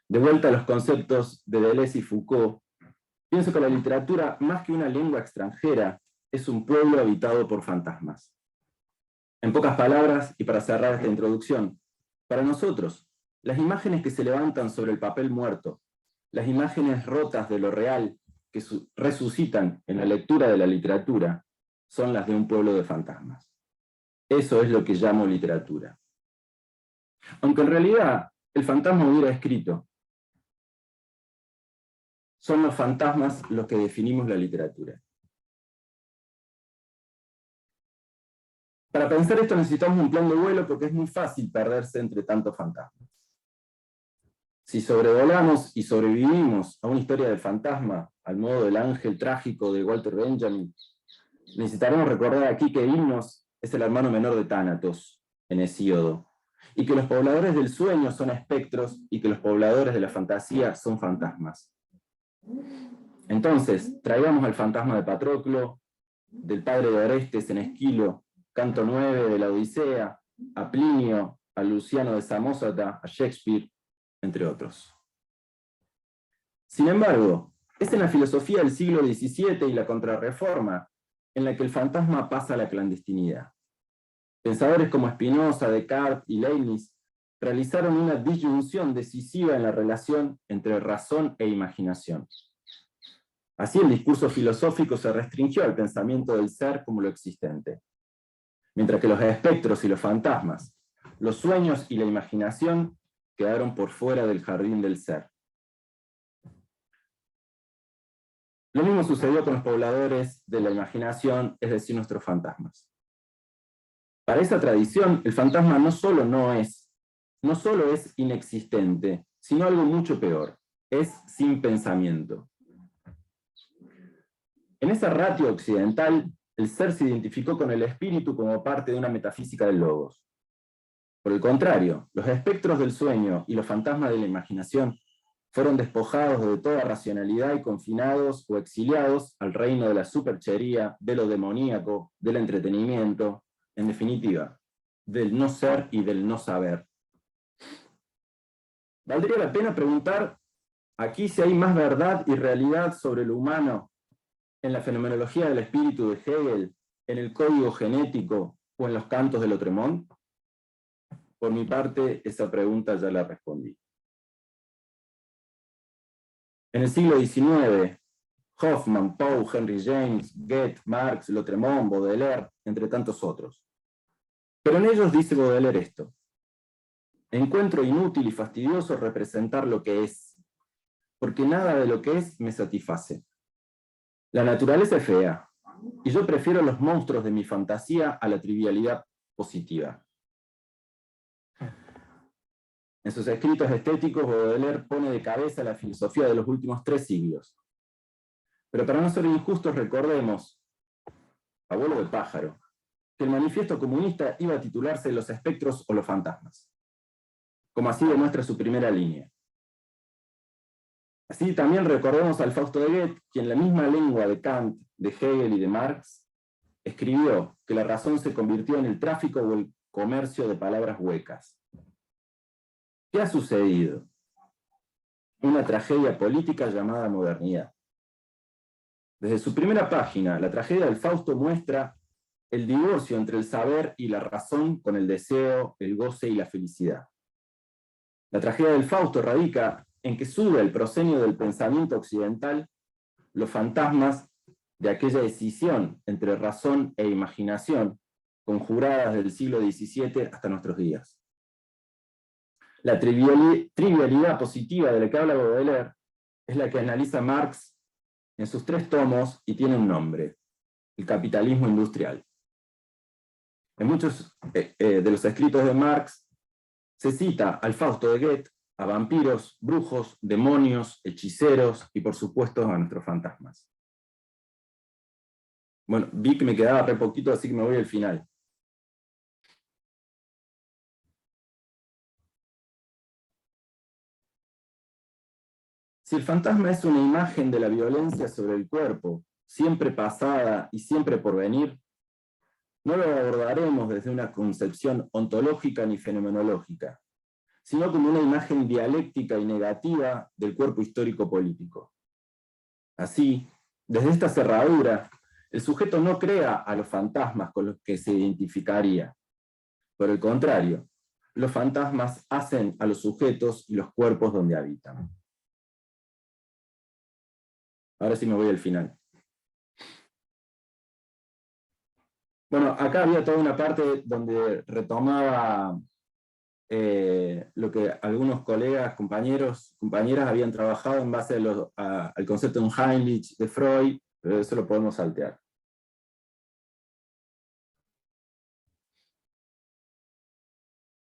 De vuelta a los conceptos de Deleuze y Foucault, pienso que la literatura, más que una lengua extranjera, es un pueblo habitado por fantasmas. En pocas palabras, y para cerrar esta introducción, para nosotros, las imágenes que se levantan sobre el papel muerto, las imágenes rotas de lo real que resucitan en la lectura de la literatura, son las de un pueblo de fantasmas. Eso es lo que llamo literatura. Aunque en realidad el fantasma hubiera escrito, son los fantasmas los que definimos la literatura. Para pensar esto necesitamos un plan de vuelo porque es muy fácil perderse entre tantos fantasmas. Si sobrevolamos y sobrevivimos a una historia del fantasma, al modo del ángel trágico de Walter Benjamin, necesitaremos recordar aquí que Himnos es el hermano menor de Tánatos, en Hesíodo, y que los pobladores del sueño son espectros y que los pobladores de la fantasía son fantasmas. Entonces, traigamos al fantasma de Patroclo, del padre de Orestes en Esquilo, Canto 9 de la Odisea, a Plinio, a Luciano de Samosata, a Shakespeare, entre otros. Sin embargo, es en la filosofía del siglo XVII y la Contrarreforma en la que el fantasma pasa a la clandestinidad. Pensadores como Spinoza, Descartes y Leibniz realizaron una disyunción decisiva en la relación entre razón e imaginación. Así el discurso filosófico se restringió al pensamiento del ser como lo existente, mientras que los espectros y los fantasmas, los sueños y la imaginación quedaron por fuera del jardín del ser. Lo mismo sucedió con los pobladores de la imaginación, es decir, nuestros fantasmas. Para esa tradición, el fantasma no solo es inexistente, sino algo mucho peor, es sin pensamiento. En esa ratio occidental, el ser se identificó con el espíritu como parte de una metafísica del logos. Por el contrario, los espectros del sueño y los fantasmas de la imaginación fueron despojados de toda racionalidad y confinados o exiliados al reino de la superchería, de lo demoníaco, del entretenimiento, en definitiva, del no ser y del no saber. Valdría la pena preguntar aquí si hay más verdad y realidad sobre lo humano en la fenomenología del espíritu de Hegel, en el código genético o en los cantos de Lautréamont. Por mi parte, esa pregunta ya la respondí. En el siglo XIX, Hoffman, Poe, Henry James, Goethe, Marx, Lautréamont, Baudelaire, entre tantos otros. Pero en ellos dice Baudelaire esto: encuentro inútil y fastidioso representar lo que es, porque nada de lo que es me satisface. La naturaleza es fea, y yo prefiero los monstruos de mi fantasía a la trivialidad positiva. En sus escritos estéticos, Baudelaire pone de cabeza la filosofía de los últimos 3 siglos. Pero para no ser injustos, recordemos, abuelo de pájaro, que el manifiesto comunista iba a titularse Los espectros o los fantasmas, como así demuestra su primera línea. Así también recordemos al Fausto de Goethe, quien en la misma lengua de Kant, de Hegel y de Marx, escribió que la razón se convirtió en el tráfico o el comercio de palabras huecas. ¿Qué ha sucedido? Una tragedia política llamada modernidad. Desde su primera página, la tragedia del Fausto muestra el divorcio entre el saber y la razón con el deseo, el goce y la felicidad. La tragedia del Fausto radica en que sube el proscenio del pensamiento occidental los fantasmas de aquella escisión entre razón e imaginación, conjuradas del siglo XVII hasta nuestros días. La trivialidad positiva de la que habla Baudelaire es la que analiza Marx en sus 3 tomos y tiene un nombre: el capitalismo industrial. En muchos de los escritos de Marx se cita al Fausto de Goethe, a vampiros, brujos, demonios, hechiceros y por supuesto a nuestros fantasmas. Bueno, vi que me quedaba re poquito, así que me voy al final. Si el fantasma es una imagen de la violencia sobre el cuerpo, siempre pasada y siempre por venir, no lo abordaremos desde una concepción ontológica ni fenomenológica, sino como una imagen dialéctica y negativa del cuerpo histórico-político. Así, desde esta cerradura, el sujeto no crea a los fantasmas con los que se identificaría. Por el contrario, los fantasmas hacen a los sujetos y los cuerpos donde habitan. Ahora sí me voy al final. Bueno, acá había toda una parte donde retomaba lo que algunos colegas, compañeros, compañeras habían trabajado en base al concepto de un Heinrich de Freud, pero eso lo podemos saltear.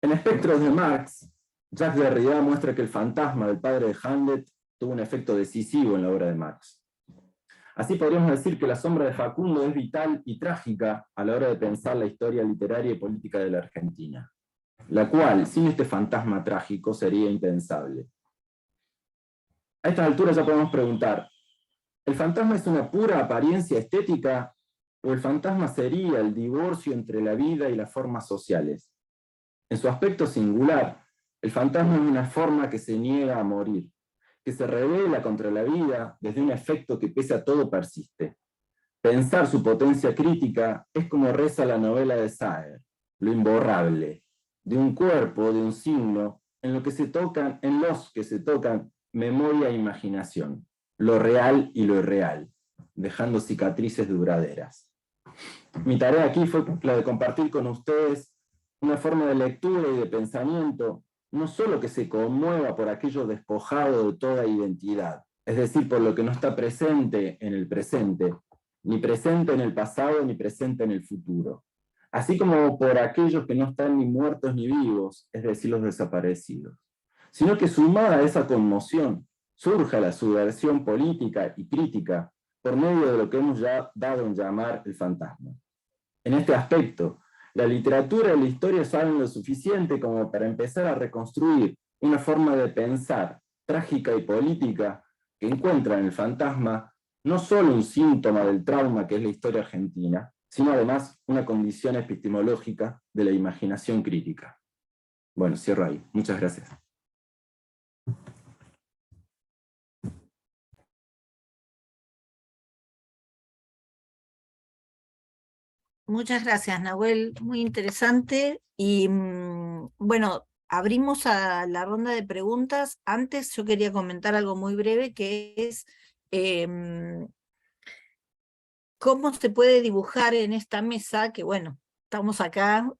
En Espectros de Marx, Jacques Derrida muestra que el fantasma del padre de Hamlet tuvo un efecto decisivo en la obra de Marx. Así podríamos decir que la sombra de Facundo es vital y trágica a la hora de pensar la historia literaria y política de la Argentina, la cual, sin este fantasma trágico, sería impensable. A estas alturas ya podemos preguntar, ¿el fantasma es una pura apariencia estética o el fantasma sería el divorcio entre la vida y las formas sociales? En su aspecto singular, el fantasma es una forma que se niega a morir, que se revela contra la vida desde un efecto que pese a todo persiste. Pensar su potencia crítica es como reza la novela de Saer, lo imborrable, de un cuerpo, de un signo, en los que se tocan memoria e imaginación, lo real y lo irreal, dejando cicatrices duraderas. Mi tarea aquí fue la de compartir con ustedes una forma de lectura y de pensamiento, no solo que se conmueva por aquello despojado de toda identidad, es decir, por lo que no está presente en el presente, ni presente en el pasado, ni presente en el futuro, así como por aquellos que no están ni muertos ni vivos, es decir, los desaparecidos, sino que sumada a esa conmoción, surja la subversión política y crítica por medio de lo que hemos ya dado en llamar el fantasma. En este aspecto, la literatura y la historia saben lo suficiente como para empezar a reconstruir una forma de pensar trágica y política que encuentra en el fantasma no solo un síntoma del trauma que es la historia argentina, sino además una condición epistemológica de la imaginación crítica. Bueno, cierro ahí. Muchas gracias. Muchas gracias, Nahuel, muy interesante. Y bueno, abrimos a la ronda de preguntas. Antes yo quería comentar algo muy breve, que es cómo se puede dibujar en esta mesa, que bueno, estamos acá,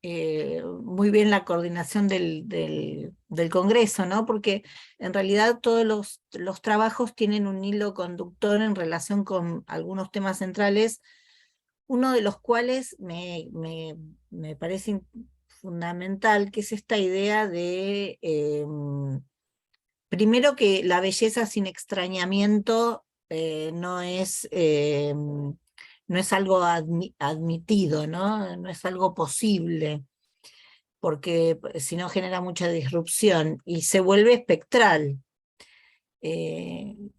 muy bien la coordinación del Congreso, ¿no? Porque en realidad todos los trabajos tienen un hilo conductor en relación con algunos temas centrales, uno de los cuales me parece fundamental, que es esta idea de, primero, que la belleza sin extrañamiento no es algo admitido, ¿no? No es algo posible, porque si no genera mucha disrupción y se vuelve espectral. En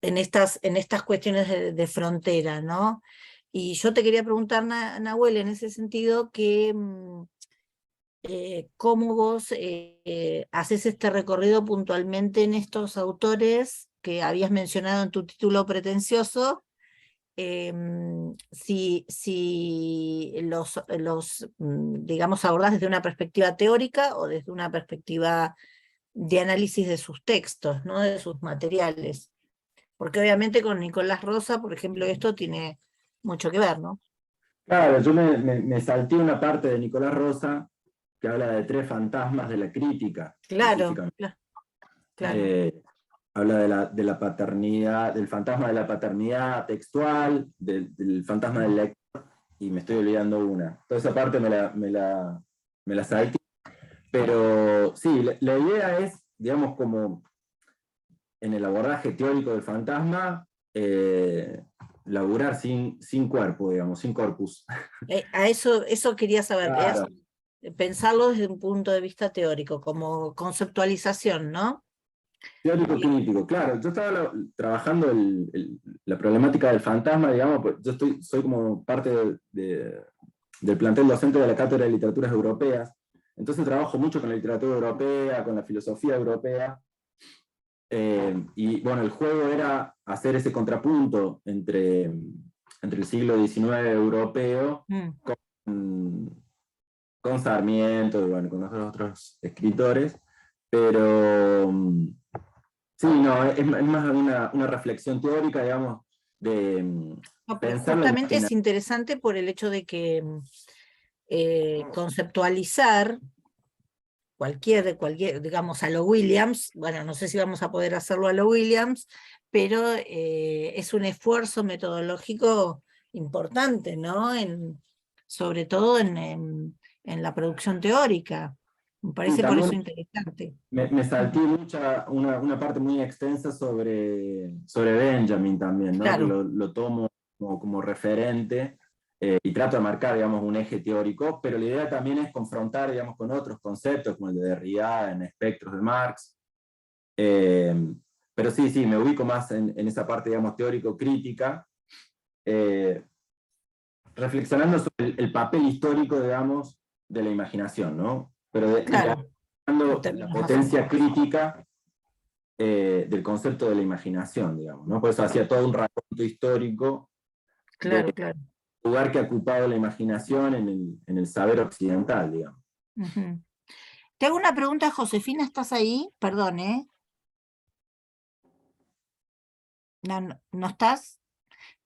estas cuestiones de frontera, ¿no? Y yo te quería preguntar, Nahuel, en ese sentido, cómo vos haces este recorrido puntualmente en estos autores que habías mencionado en tu título pretencioso, si digamos, abordás desde una perspectiva teórica o desde una perspectiva de análisis de sus textos, ¿no? De sus materiales. Porque obviamente con Nicolás Rosa, por ejemplo, esto tiene mucho que ver, ¿no? Claro, yo me salté una parte de Nicolás Rosa que habla de 3 fantasmas de la crítica, Claro, específicamente. claro. Habla de la paternidad, del fantasma de la paternidad textual, del fantasma del lector, y me estoy olvidando una. Toda esa parte me la salté. Pero sí, la idea es, digamos, como en el abordaje teórico del fantasma, laburar sin cuerpo, digamos, sin corpus. A eso quería saber, Claro. pensarlo desde un punto de vista teórico, como conceptualización, ¿no? Teórico crítico, claro. Yo estaba trabajando la problemática del fantasma, digamos, pues yo soy como parte del plantel docente de la Cátedra de Literaturas Europeas, entonces trabajo mucho con la literatura europea, con la filosofía europea, y bueno, el juego era hacer ese contrapunto entre el siglo XIX europeo con Sarmiento y bueno, con los otros escritores, pero sí, no, es más una reflexión teórica, digamos, de No, pero pensar la justamente es imaginación. interesante por el hecho de que conceptualizar cualquier, digamos, a lo Williams, bueno, no sé si vamos a poder hacerlo a lo Williams, pero es un esfuerzo metodológico importante, ¿no? Sobre todo en la producción teórica. Me parece por También eso interesante. me salté una parte muy extensa sobre Benjamin también, ¿no? Que Claro, lo tomo como referente, y trato de marcar, digamos, un eje teórico, pero la idea también es confrontar, digamos, con otros conceptos, como el de Derrida, en espectros de Marx. Pero sí, me ubico más en esa parte, digamos, teórico-crítica, reflexionando sobre el papel histórico, digamos, de la imaginación, ¿no? Pero claro, en la términos más potencia amplios. crítica del concepto de la imaginación, digamos, ¿no? Por eso hacía todo un raconto histórico del Claro, claro. lugar que ha ocupado la imaginación en el saber occidental, digamos. Ujú. Te hago una pregunta, Josefina, ¿estás ahí? Perdón, ¿eh? No estás,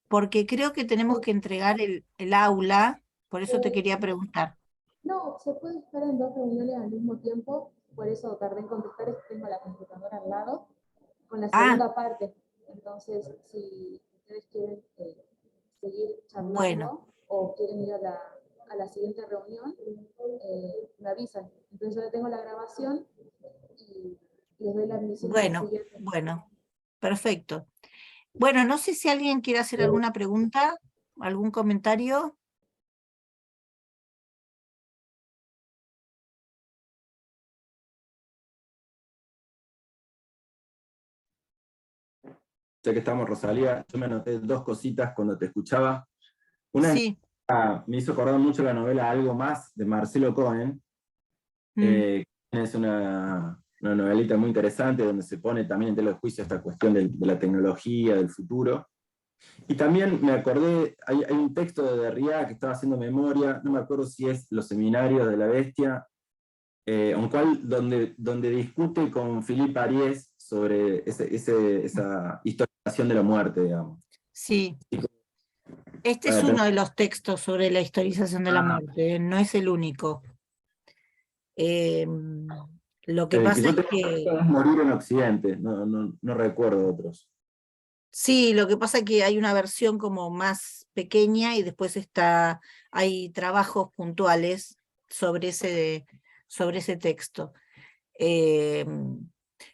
porque creo que tenemos que entregar el aula, por eso te quería preguntar. No, se puede estar en 2 reuniones al mismo tiempo, por eso tardé en contestar, es que tengo la computadora al lado, con la Ah, segunda parte. Entonces, si ustedes quieren seguir bueno, charlando o quieren ir a la siguiente reunión, me avisan. Entonces yo le tengo la grabación y les doy la admisión a la bueno, siguiente. bueno, perfecto. Bueno, no sé si alguien quiere hacer alguna pregunta, algún comentario. Ya que estamos, Rosalía, yo me anoté 2 cositas cuando te escuchaba. Una Sí. me hizo acordar mucho la novela Algo Más, de Marcelo Cohen, Mm. es una novelita muy interesante donde se pone también en tela de juicio esta cuestión de la tecnología, del futuro. Y también me acordé, hay un texto de Derrida que estaba haciendo memoria, no me acuerdo si es Los Seminarios de la Bestia, donde discute con Philippe Ariès sobre esa historización de la muerte, digamos. Sí, Y este es para uno de los textos sobre la historización de la muerte, no es el único. Lo que el que pasa yo es tengo que, es Morir en Occidente, no recuerdo otros. sí, lo que pasa es que hay una versión como más pequeña y después hay trabajos puntuales sobre ese texto.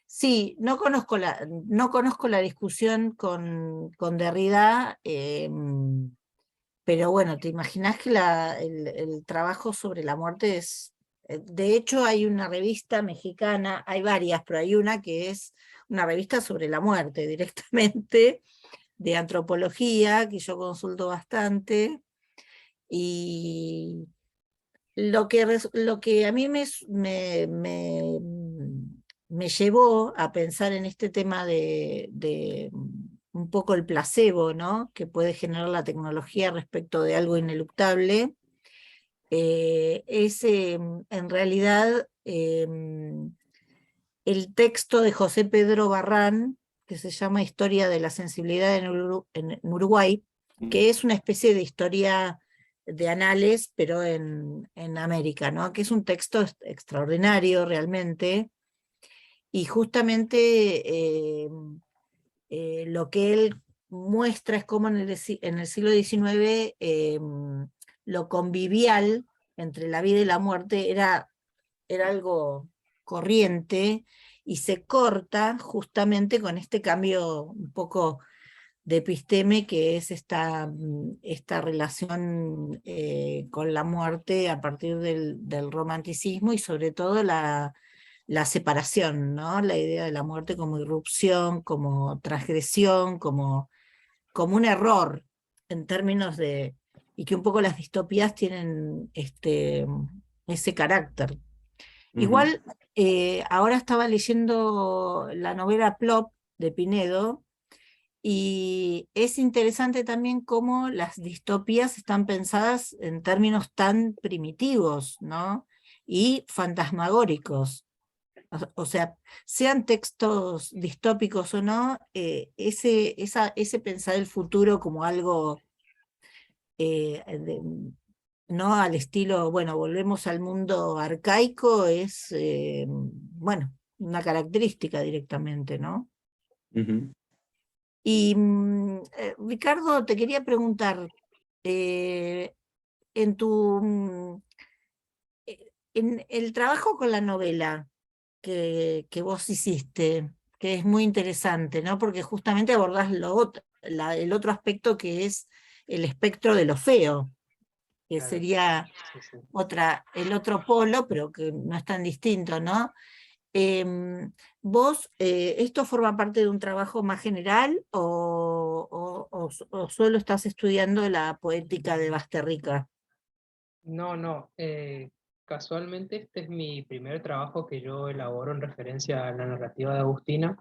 Sí, no conozco la discusión con Derrida, pero bueno, te imaginas que el trabajo sobre la muerte es... De hecho, hay una revista mexicana, hay varias, pero hay una que es una revista sobre la muerte directamente, de antropología, que yo consulto bastante, y lo que a mí me me llevó a pensar en este tema de un poco el placebo, ¿no?, que puede generar la tecnología respecto de algo ineluctable, es en realidad el texto de José Pedro Barrán, que se llama Historia de la Sensibilidad en Uruguay, que es una especie de historia de anales, pero en América, ¿no?, que es un texto extraordinario realmente, y justamente lo que él muestra es cómo en el siglo XIX lo convivial entre la vida y la muerte era algo corriente, y se corta justamente con este cambio un poco de episteme, que es esta relación con la muerte a partir del romanticismo, y sobre todo la separación, ¿no?, la idea de la muerte como irrupción, como transgresión, como un error en términos de, y que un poco las distopías tienen ese carácter. Igual, ahora estaba leyendo la novela Plop de Pinedo, y es interesante también cómo las distopías están pensadas en términos tan primitivos, ¿no?, y fantasmagóricos. O sea, sean textos distópicos o no, ese pensar el futuro como algo, no al estilo, bueno, volvemos al mundo arcaico, es, bueno, una característica directamente, ¿no? Y Ricardo, te quería preguntar, en en el trabajo con la novela que vos hiciste, que es muy interesante, ¿no?, porque justamente abordás el otro aspecto, que es el espectro de lo feo, que Claro, sería sí, sí. el otro polo, pero que no es tan distinto, ¿no? ¿Vos, esto forma parte de un trabajo más general, o solo estás estudiando la poética de Basterrica? No, casualmente este es mi primer trabajo que yo elaboro en referencia a la narrativa de Agustina,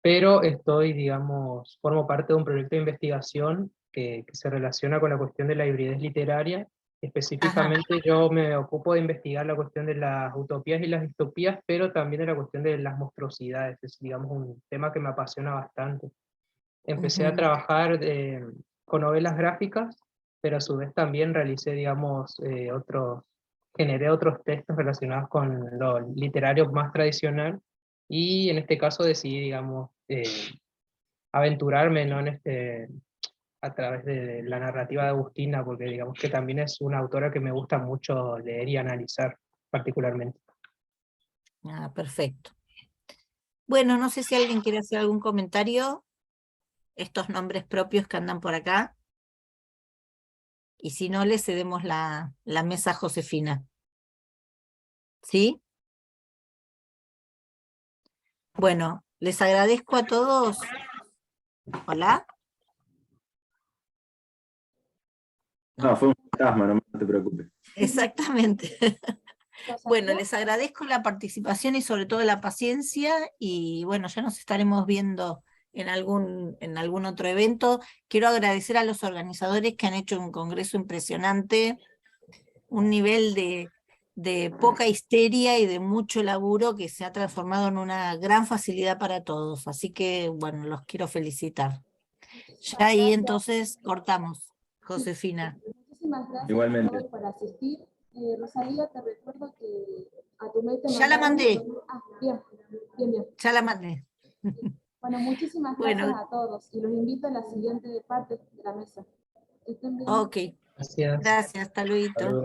pero estoy, digamos, formo parte de un proyecto de investigación que se relaciona con la cuestión de la hibridez literaria. Ajá, Específicamente yo me ocupo de investigar la cuestión de las utopías y las distopías, pero también de la cuestión de las monstruosidades, es, digamos, un tema que me apasiona bastante. Empecé a ujú. trabajar con novelas gráficas, pero a su vez también realicé, digamos, generé otros textos relacionados con lo literario más tradicional, y en este caso decidí, digamos, aventurarme, ¿no?, a través de la narrativa de Agustina, porque digamos que también es una autora que me gusta mucho leer y analizar particularmente. Ah, perfecto. Bueno, no sé si alguien quiere hacer algún comentario, estos nombres propios que andan por acá, y si no, le cedemos la mesa a Josefina. ¿Sí? Bueno, les agradezco a todos. ¿Hola? No, fue un fantasma, no te preocupes. Exactamente. ¿Los Bueno, saludó? les agradezco la participación y sobre todo la paciencia, y bueno, ya nos estaremos viendo en algún otro evento. Quiero agradecer a los organizadores que han hecho un congreso impresionante, un nivel de poca histeria y de mucho laburo que se ha transformado en una gran facilidad para todos. Así que, bueno, los quiero felicitar. Ya ahí Gracias. entonces cortamos, Josefina. Muchísimas gracias a Igualmente. todos por asistir. Rosalía, te recuerdo que a tu mail te Ya la mandaron... mandé, Bien, bien, bien. ya la mandé. Bueno, muchísimas Bueno, gracias a todos y los invito a la siguiente parte de la mesa. Que estén bien. ok. Gracias. Gracias, hasta luego. Saludos.